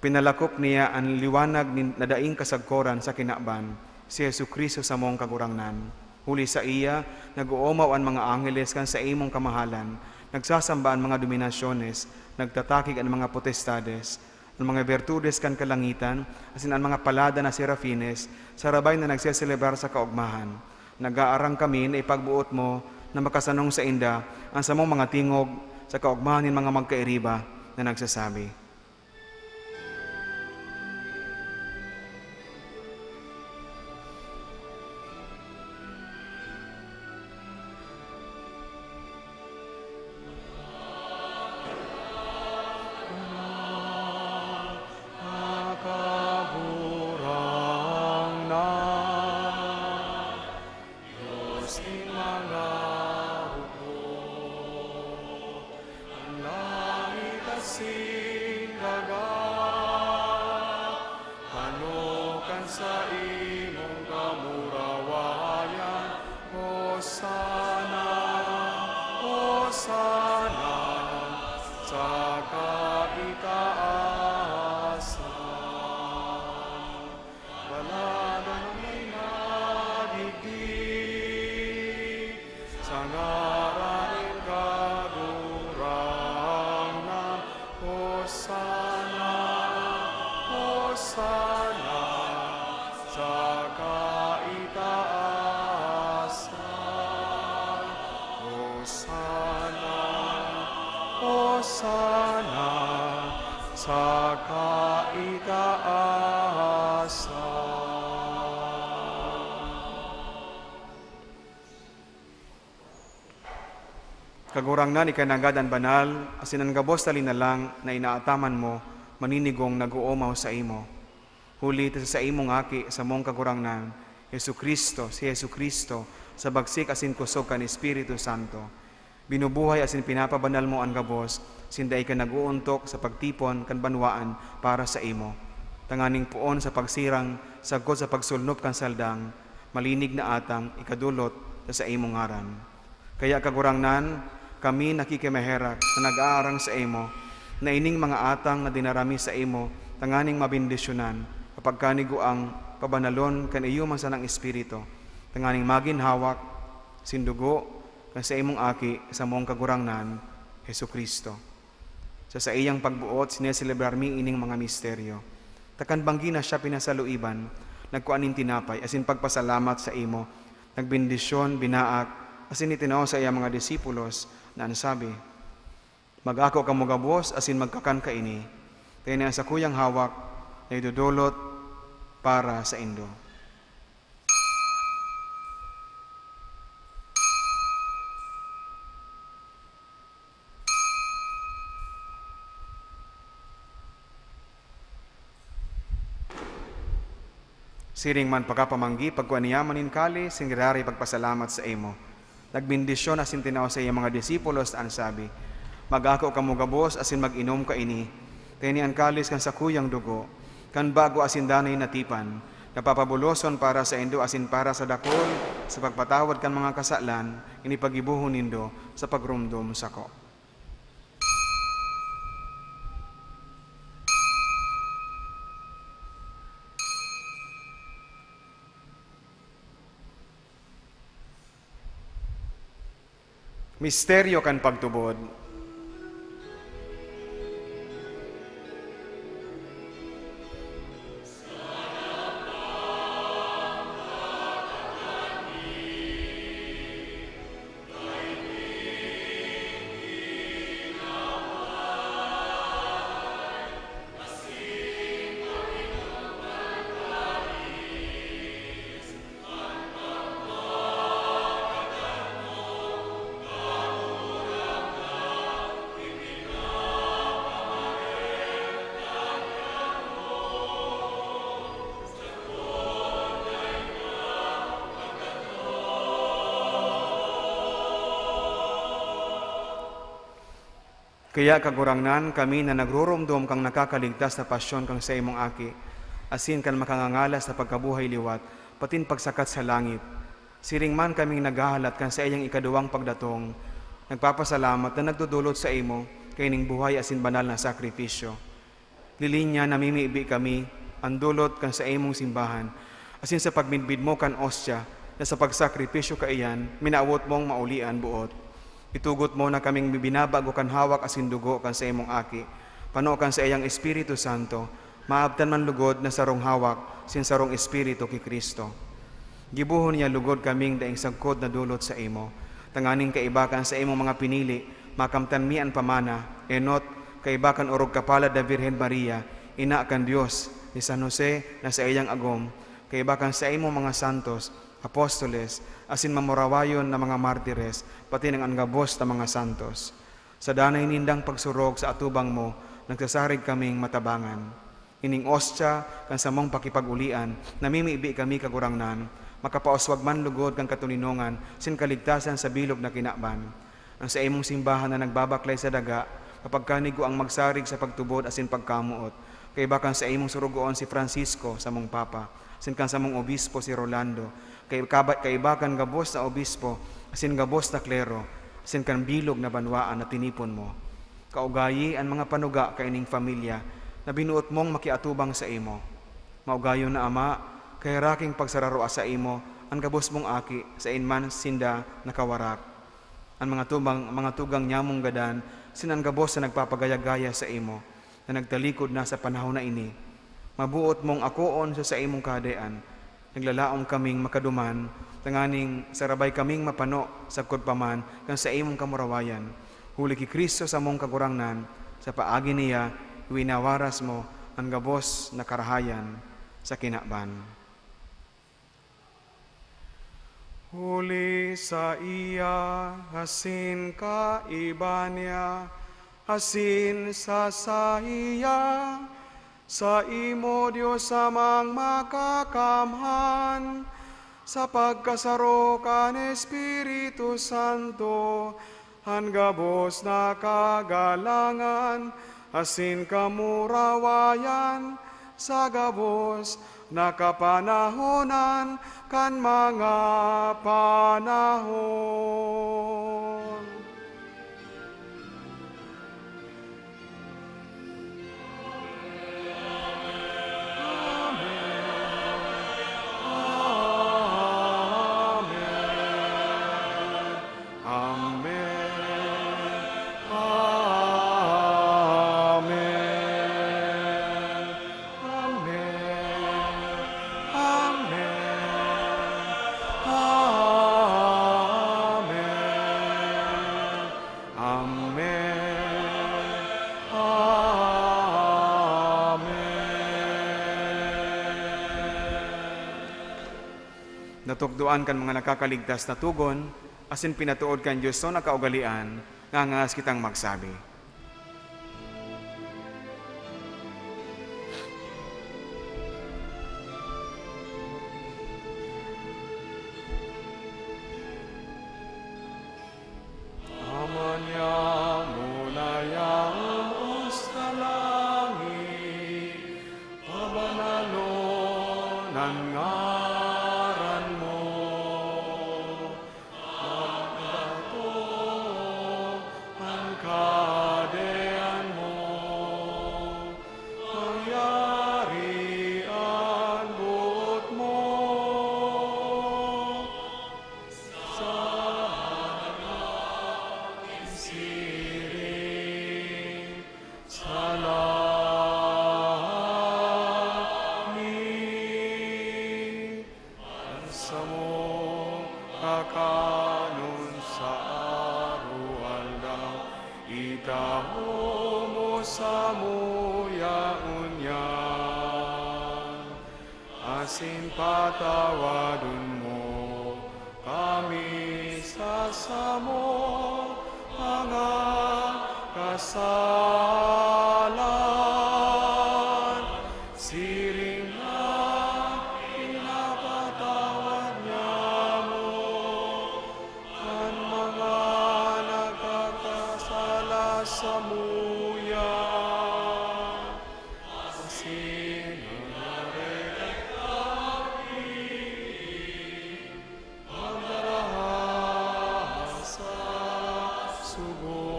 pinalakop niya ang liwanag ni nadaing kasagkoran sa kinaban, si Yesu Kristo sa mong kagurangnan. Huli sa iya, nag-uumaw ang mga angeles kan sa imong kamahalan, nagsasamba ang mga dominasyones, nagtatakig ang mga potestades, ang mga virtudes kan kalangitan, asin ang mga palada na serafines, sa rabay na nagseselebrar sa kaugmahan. Nag-aarang kami na ipagbuot mo na makasanong sa inda ang samong mga tingog sa kaugmahan ng mga magkairiba na nagsasabi. Kagurangnan ikanagadan banal, asin ang gabos talinalang na inaataman mo, maninigong nag-uumaw sa imo. Huli sa imong aki sa mong kagurangnan, Yesu Kristo, si Yesu Kristo, sa bagsik asin kusog kan Espiritu Santo. Binubuhay asin pinapabanal mo ang gabos, sinday ka nag-uuntok sa pagtipon kan banwaan para sa imo. Tanganing puon sa pagsirang, sagkod sa pagsulnop kan saldang, malinig na atang ikadulot sa imong ngaran. Kaya kagurangnan, kami nakikimaherak na nag-aarang sa imo, na ining mga atang na dinarami sa imo, tanganing mabindisyonan, kapag kanigo ang pabanalon kan iyo man sanang Espiritu, tanganing maginhawak, sindugo, kan sa imong aki, sa mong kagurangnan, Hesu Kristo. Sa iyang pagbuot, sineselebrar mi ining mga misteryo. Takan banggi na siya pinasaluiban, nagkuanin tinapay, asin pagpasalamat sa imo, nagbindisyon, binaak, asin itinaw sa iyang mga disipulos, na sabi, mag-ako ka mo gabos, asin magkakan ka ini, tayo na sa kuyang hawak, na idudulot para sa Indo. Siring man pagkapamanggi, pagkuaniyaman kali, singrari pagpasalamat sa imo. Nagbindisyon asin tinaw sa iyang mga disipulos an sabi, mag-ako ka mo gabos asin mag-inom ka ini, tini ang kalis kan sa kuyang dugo, kan bago asin danay natipan, napapabuloson para sa indo asin para sa dakol, sa pagpatawad kan mga kasalan, inipagibuhon nindo sa pagrumdum sako. Misteryo kan pagtubod. Kaya kagurangnan kami na nagrurumdum kang nakakaligtas na pasyon kang sa imong aki, asin kan makangangalas sa pagkabuhay liwat, patin pagsakat sa langit. Siring man kaming naghahalat kan sa iyang ikaduwang pagdatong, nagpapasalamat na nagdudulot sa imo, kaining buhay asin banal na sakripisyo. Lilinya namimiibi kami, ang dulot kan sa imong simbahan, asin sa pagminbid mo kan ostya, na sa pagsakripisyo ka iyan, minaawot mong maulian buot. Itugot mo na kaming binabago kan hawak asin dugo kan sa imong aki. Pano kan sa iyang Espiritu Santo, maabtan man lugod na sarong hawak sin sarong Espiritu ki Kristo. Gibuhon niya lugod kaming daing sagkod na dulot sa imo. Tanganing kaibakan sa imong mga pinili, makamtan mian pamana, enot kaibakan orog kapalad na Virhen Maria, ina kan Dios ni San Jose na sa iyang agom, kaibakan sa imong mga santos, apostoles, asin mamorawayon na mga martires, pati ng angabos na mga santos. Sa danay nindang pagsurog sa atubang mo, nagsasarig kaming matabangan. Ining ostya, kan sa mong pakipag-ulian, namimiibi kami kagurangnan, makapauswag man lugod kang katuninongan, sin kaligtasan sa bilog na kinaban. Ang sa imong simbahan na nagbabaklay sa daga, kapagkanigo ang magsarig sa pagtubod asin pagkamuot, kay bakan sa imong surugoon si Francisco sa mong papa, sin kan sa mong obispo si Rolando, kaibakan gabos na obispo, asin gabos na klero, asin kan bilog na banwaan na tinipon mo. Kaugayi ang mga panuga kaining pamilya, na binuot mong makiatubang sa imo. Maugayon na Ama, kay raking pagsararoa sa imo, ang gabos mong aki, sa inman sinda nakawarak. Ang mga tugang nyamong gadan, sinan gabos na nagpapagaya-gaya sa imo, na nagtalikod na sa panahon na ini. Mabuot mong akoon sa imong kadean, naglalaom kaming makaduman, tanganing sarabay kaming mapano sa paman kang sa imong kamurawayan. Huli ki Kristo sa mong kagurangnan, sa paagi niya, winawaras mo ang gabos na karahayan sa kinaban. Huli sa iya, asin ka iba niya, asin sa iya, sa imo Diyos amang makakamhan, sa pagkasaro kan Espiritu Santo, han gabos na kagalangan, asin kamurawayan, sa gabos na kapanahonan, kan mga panahon. Natukduan kan mga nakakaligtas na tugon, asin pinatuod kan Diyos so nakaugalian, ngangas kitang magsabi. ng ngaran mo. Ang kadean mo, mangyarian buot mo, sa siring, sa langit, sa mo kakanon sa araw-aldaw, itaho mo sa muya-unyan, asin patawadon mo kami sa samo mga kasalan. Siring na pinapatawad niya mo ang mga nagkakasala sa muya. Asin ang magdaraha sa sugo.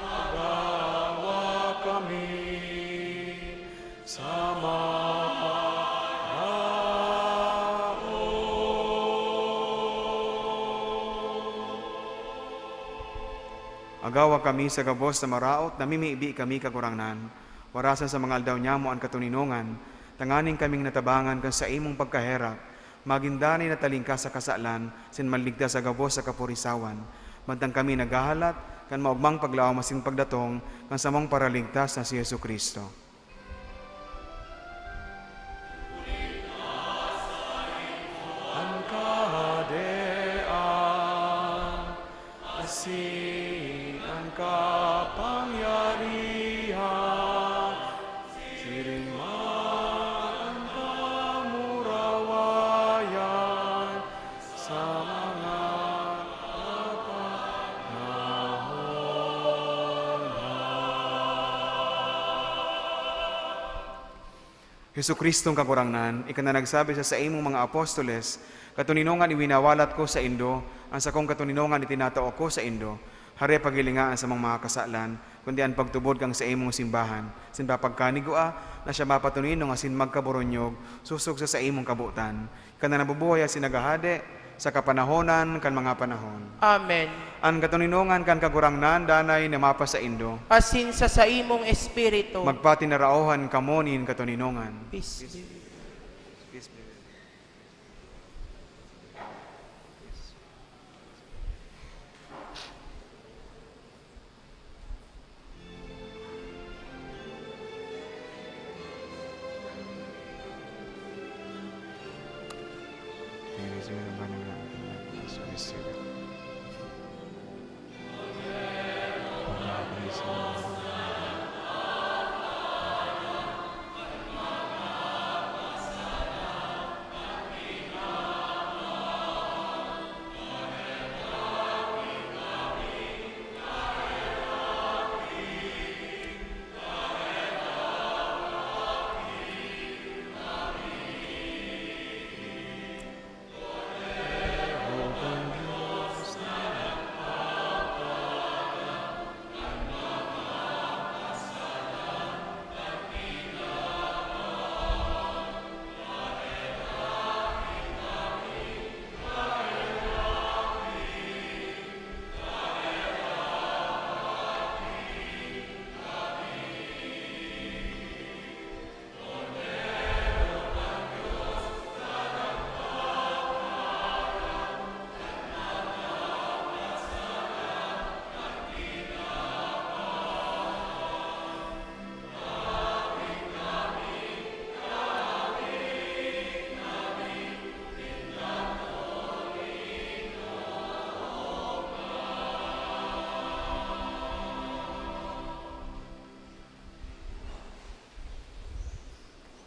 Agawa kami sa Agawa kami sa gabos na maraot, namimiibi kami kagurangnan. Warasan sa mga aldaw niya mo ang katuninongan, tanganing kaming natabangan kan sa imong pagkaherak, magindani na talingka sa kasalan, sin maligtas sa gabos sa kapurisawan. Bantang kami naghahalat, kan maugmang paglaw masin pagdatong, kan samong paraligtas na si Yesu Kristo. Ang kadean, asin ang kapangyarihan, siring man ang kamurawayan sa mga Hesu Kristong kakurangnan, ika na nagsabi sa imong mga apostoles, katuninongan iwinawalat ko sa Indo, ang sakong katuninongan itinatao ko sa Indo, hari pagilingaan sa mga kasalan, kundi ang pagtubod kang sa imong simbahan, sin papagkanigua, na siya mapatuninong asin magkaboronyog, susog sa imong kabutan, ika na nabubuhay asin nagahade, sa kapanahonan kan mga panahon. Amen. Ang katuninongan kan kagurangnan, danay na mapa sa Indo, Asin sa imong espiritu. magpatinarauhan kamonin katuninongan. Peace.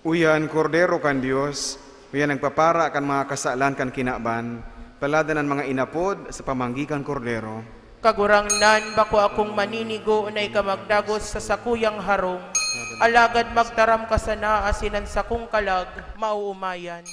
Uyan kordero kan Dios, uyan nagpapara kan mga kasalan kan kinaban, paladanan mga inapod sa pamanggikan kordero. Kagurangnan bako akong maninigo na ikamagdagos sa sakuyang harong. alagad magtaram ka sana asinan sa kung kalag, mauumayan.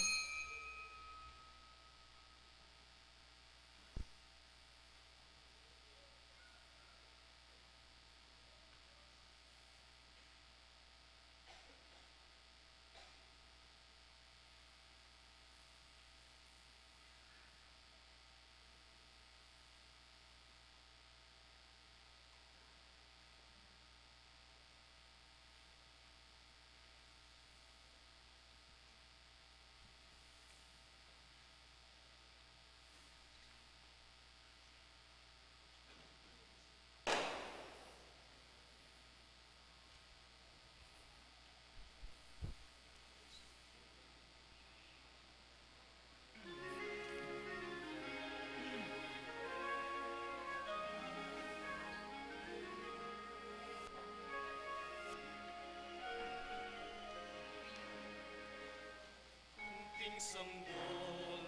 Munting sanggol,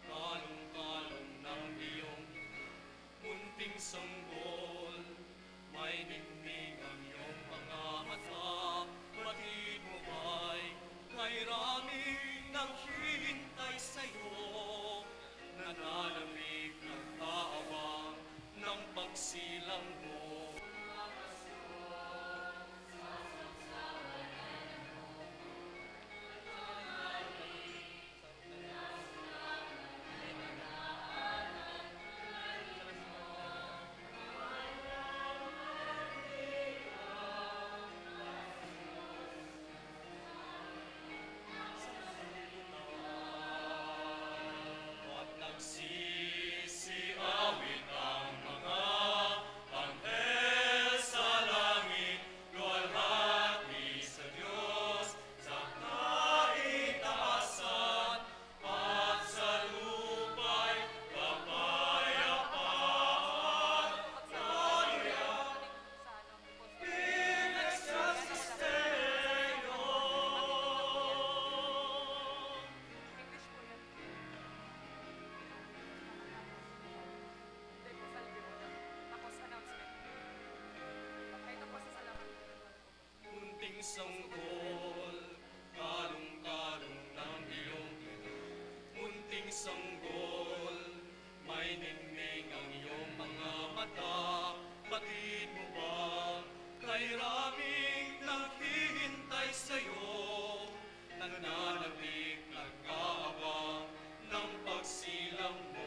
kalong-kalong ng iyong munting sanggol, may ningning ang iyong mga mata. Batid mo ba'y kay rami naghihintay sa'yo? Nananamig ang kaawang ng pagsilang mo. At nagsisiawit ang mga anghel sa langit, luwalhati sa Diyos sa kaitaasan, at sa lupa'y kapayapaan. Gloria in excelsis Deo. Munting sanggol, kalong-kalong ng iyong munting sanggol, may ningning ang iyong mga mata. Batid mo ba kay raming naghihintay sa'yo? Nananabik, nag-aabang ng pagsilang mo.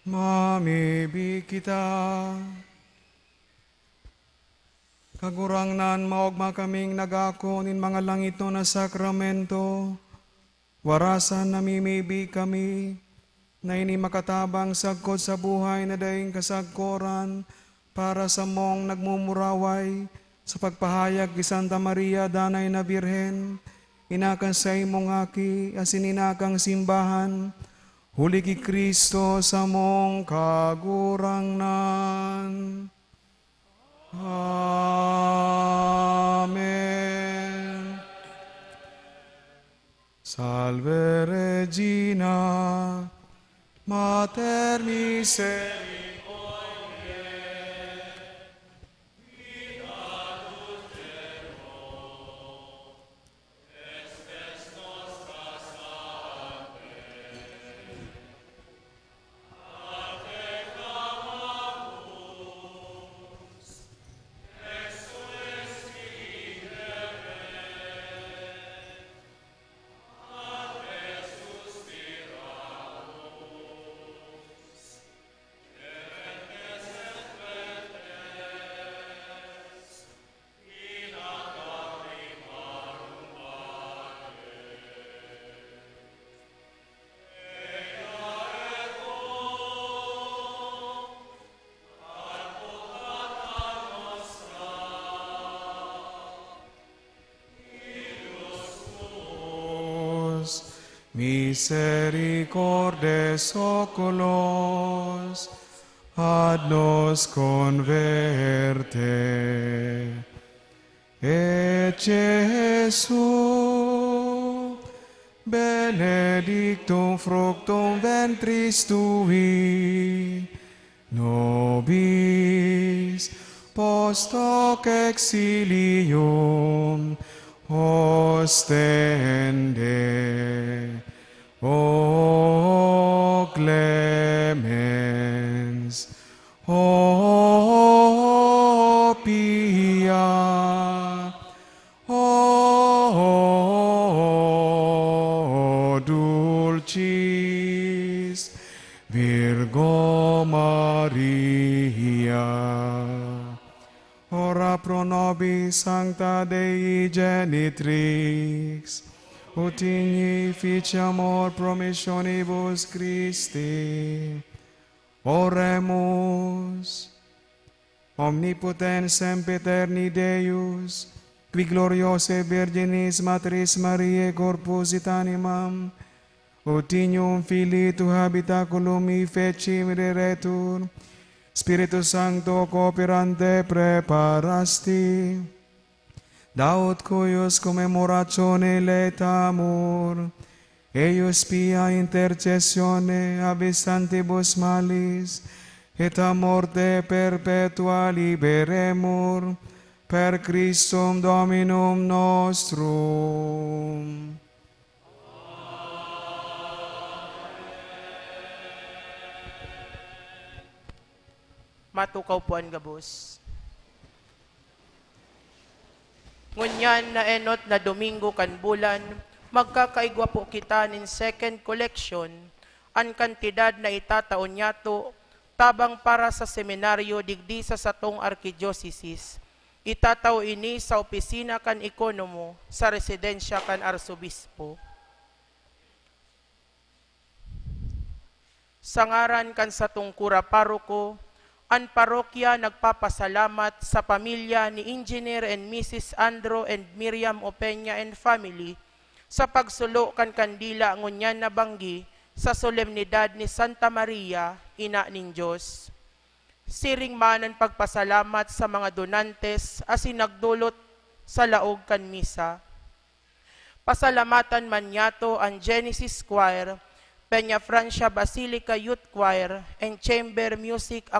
Mamibi kita. Kagurangnan maogma kaming nagako nin mga langit no na sakramento. Warasan namimibi kami, na ini makatabang sagkod sa buhay na daing kasagkoran para sa mong nagmumuraway sa pagpahayag ki Santa Maria Danay na Birhen, inakan sa imong aki asin inakang simbahan, huli ki Kristo sa mong kagurangnan. Amen. Salve Regina, Mater Misericordiae, misericordes oculos, ad nos converte. Ecce Jesu, benedictum fructum ventris tui, nobis post hoc exilium ostende. O clemens, O pia, O dulcis Virgo Maria. Ora pro nobis sancta Dei genitrix, ut igni ficiamur promissionibus Christi. Oremus. Omnipotens sempiterni Deus, qui gloriose Virginis Matrice Mariae corpus et animam, ut ignum Filii tu habitaculum feci mireretur, Spiritus Sancto cooperante preparasti, daut cuius commemoratione letamur, eius pia intercessione abissantibus malis, et a morte perpetua liberemur, per Christum Dominum nostrum. Matukaw po ang gabos. Ngunyan na enot na Domingo kan bulan, magkakaigwa po kita nin second collection, ang kantidad na itataon yato, tabang para sa seminaryo digdi sa satong arkidiocese. Itataw ini sa opisina kan ekonomo sa residensya kan arsobispo. Sa ngaran kan satong kura paroko, ang parokya nagpapasalamat sa pamilya ni Engineer and Mrs. Andrew and Miriam Opeña and family sa pagsulo kan kandila ngunyan na banggi sa solemnidad ni Santa Maria, Ina ning Diyos. Siring man ang pagpasalamat sa mga donantes asin nagdulot sa laog kan misa. Pasalamatan man yato ang Genesis Choir, Peña Francia Basilica Youth Choir, and Chamber Music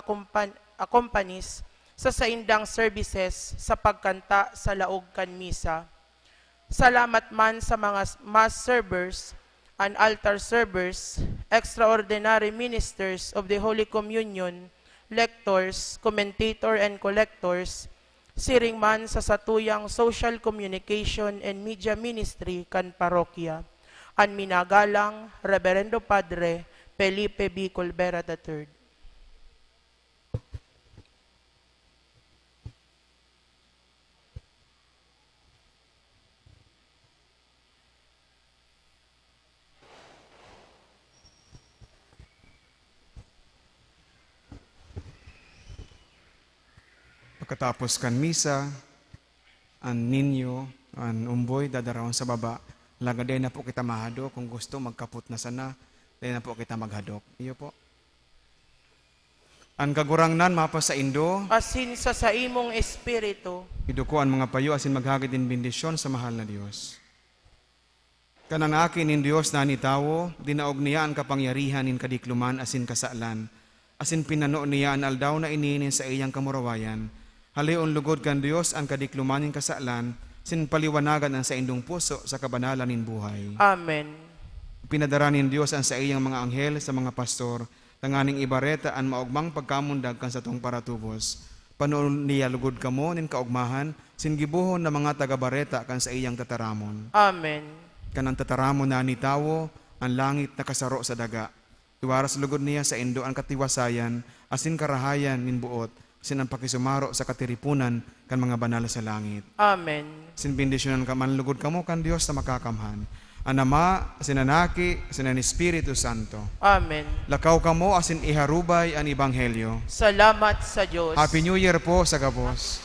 Accompanies sa saindang services sa pagkanta sa laog kan misa. Salamat man sa mga mass servers and altar servers, extraordinary ministers of the Holy Communion, lectors, commentator and collectors, siring man sa satuyang social communication and media ministry kan parokya. Ang minagalang Reverendo Padre Felipe B. Colbera III. Pagkatapos kan misa, ang ninyo, ang umboy, dadarawon sa baba. Lagaday na po kita mahadok. Kung gusto, magkaput na sana. Dahil na po kita maghadok. Iyo po. Ang kagurangnan, mapa sa Indo, asin sa imong espiritu. iduko ang mga payo, asin maghagit din bendisyon sa mahal na Diyos. Kanang akin in Diyos na nitawo, dinaog niya ang kapangyarihan in kadikluman asin kasalan, asin pinano niya ang aldaw na ininin sa iyang kamurawayan. Halion lugod kan Diyos ang kadikluman in kasalan, sin paliwanagan ang sa indong puso sa kabanalan in buhay. Amen. Pinadara nin Diyos ang sa iyang mga anghel sa mga pastor, tanganing ibareta ang maugmang pagkamundag kan sa tong paratubos. Panoon niya lugod kamo nin kaugmahan, sin gibuhon na mga taga-bareta kan sa iyang tataramon. Amen. Kanang tataramon na ni tawo, ang langit na kasaro sa daga. Iwaras lugod niya sa indo ang katiwasayan, asin karahayan nin buot, sin ang pakisumaro sa katiripunan kan mga banal sa langit. Amen. Sin bendisyonan ka man lugod kamo kan Dios na makakamhan. Ang Ama, asin Anaki, asin ang Espiritu Santo. Amen. Lakaw kamo asin iharubay ang ebanghelyo. Salamat sa Diyos. Happy New Year po sa gabos.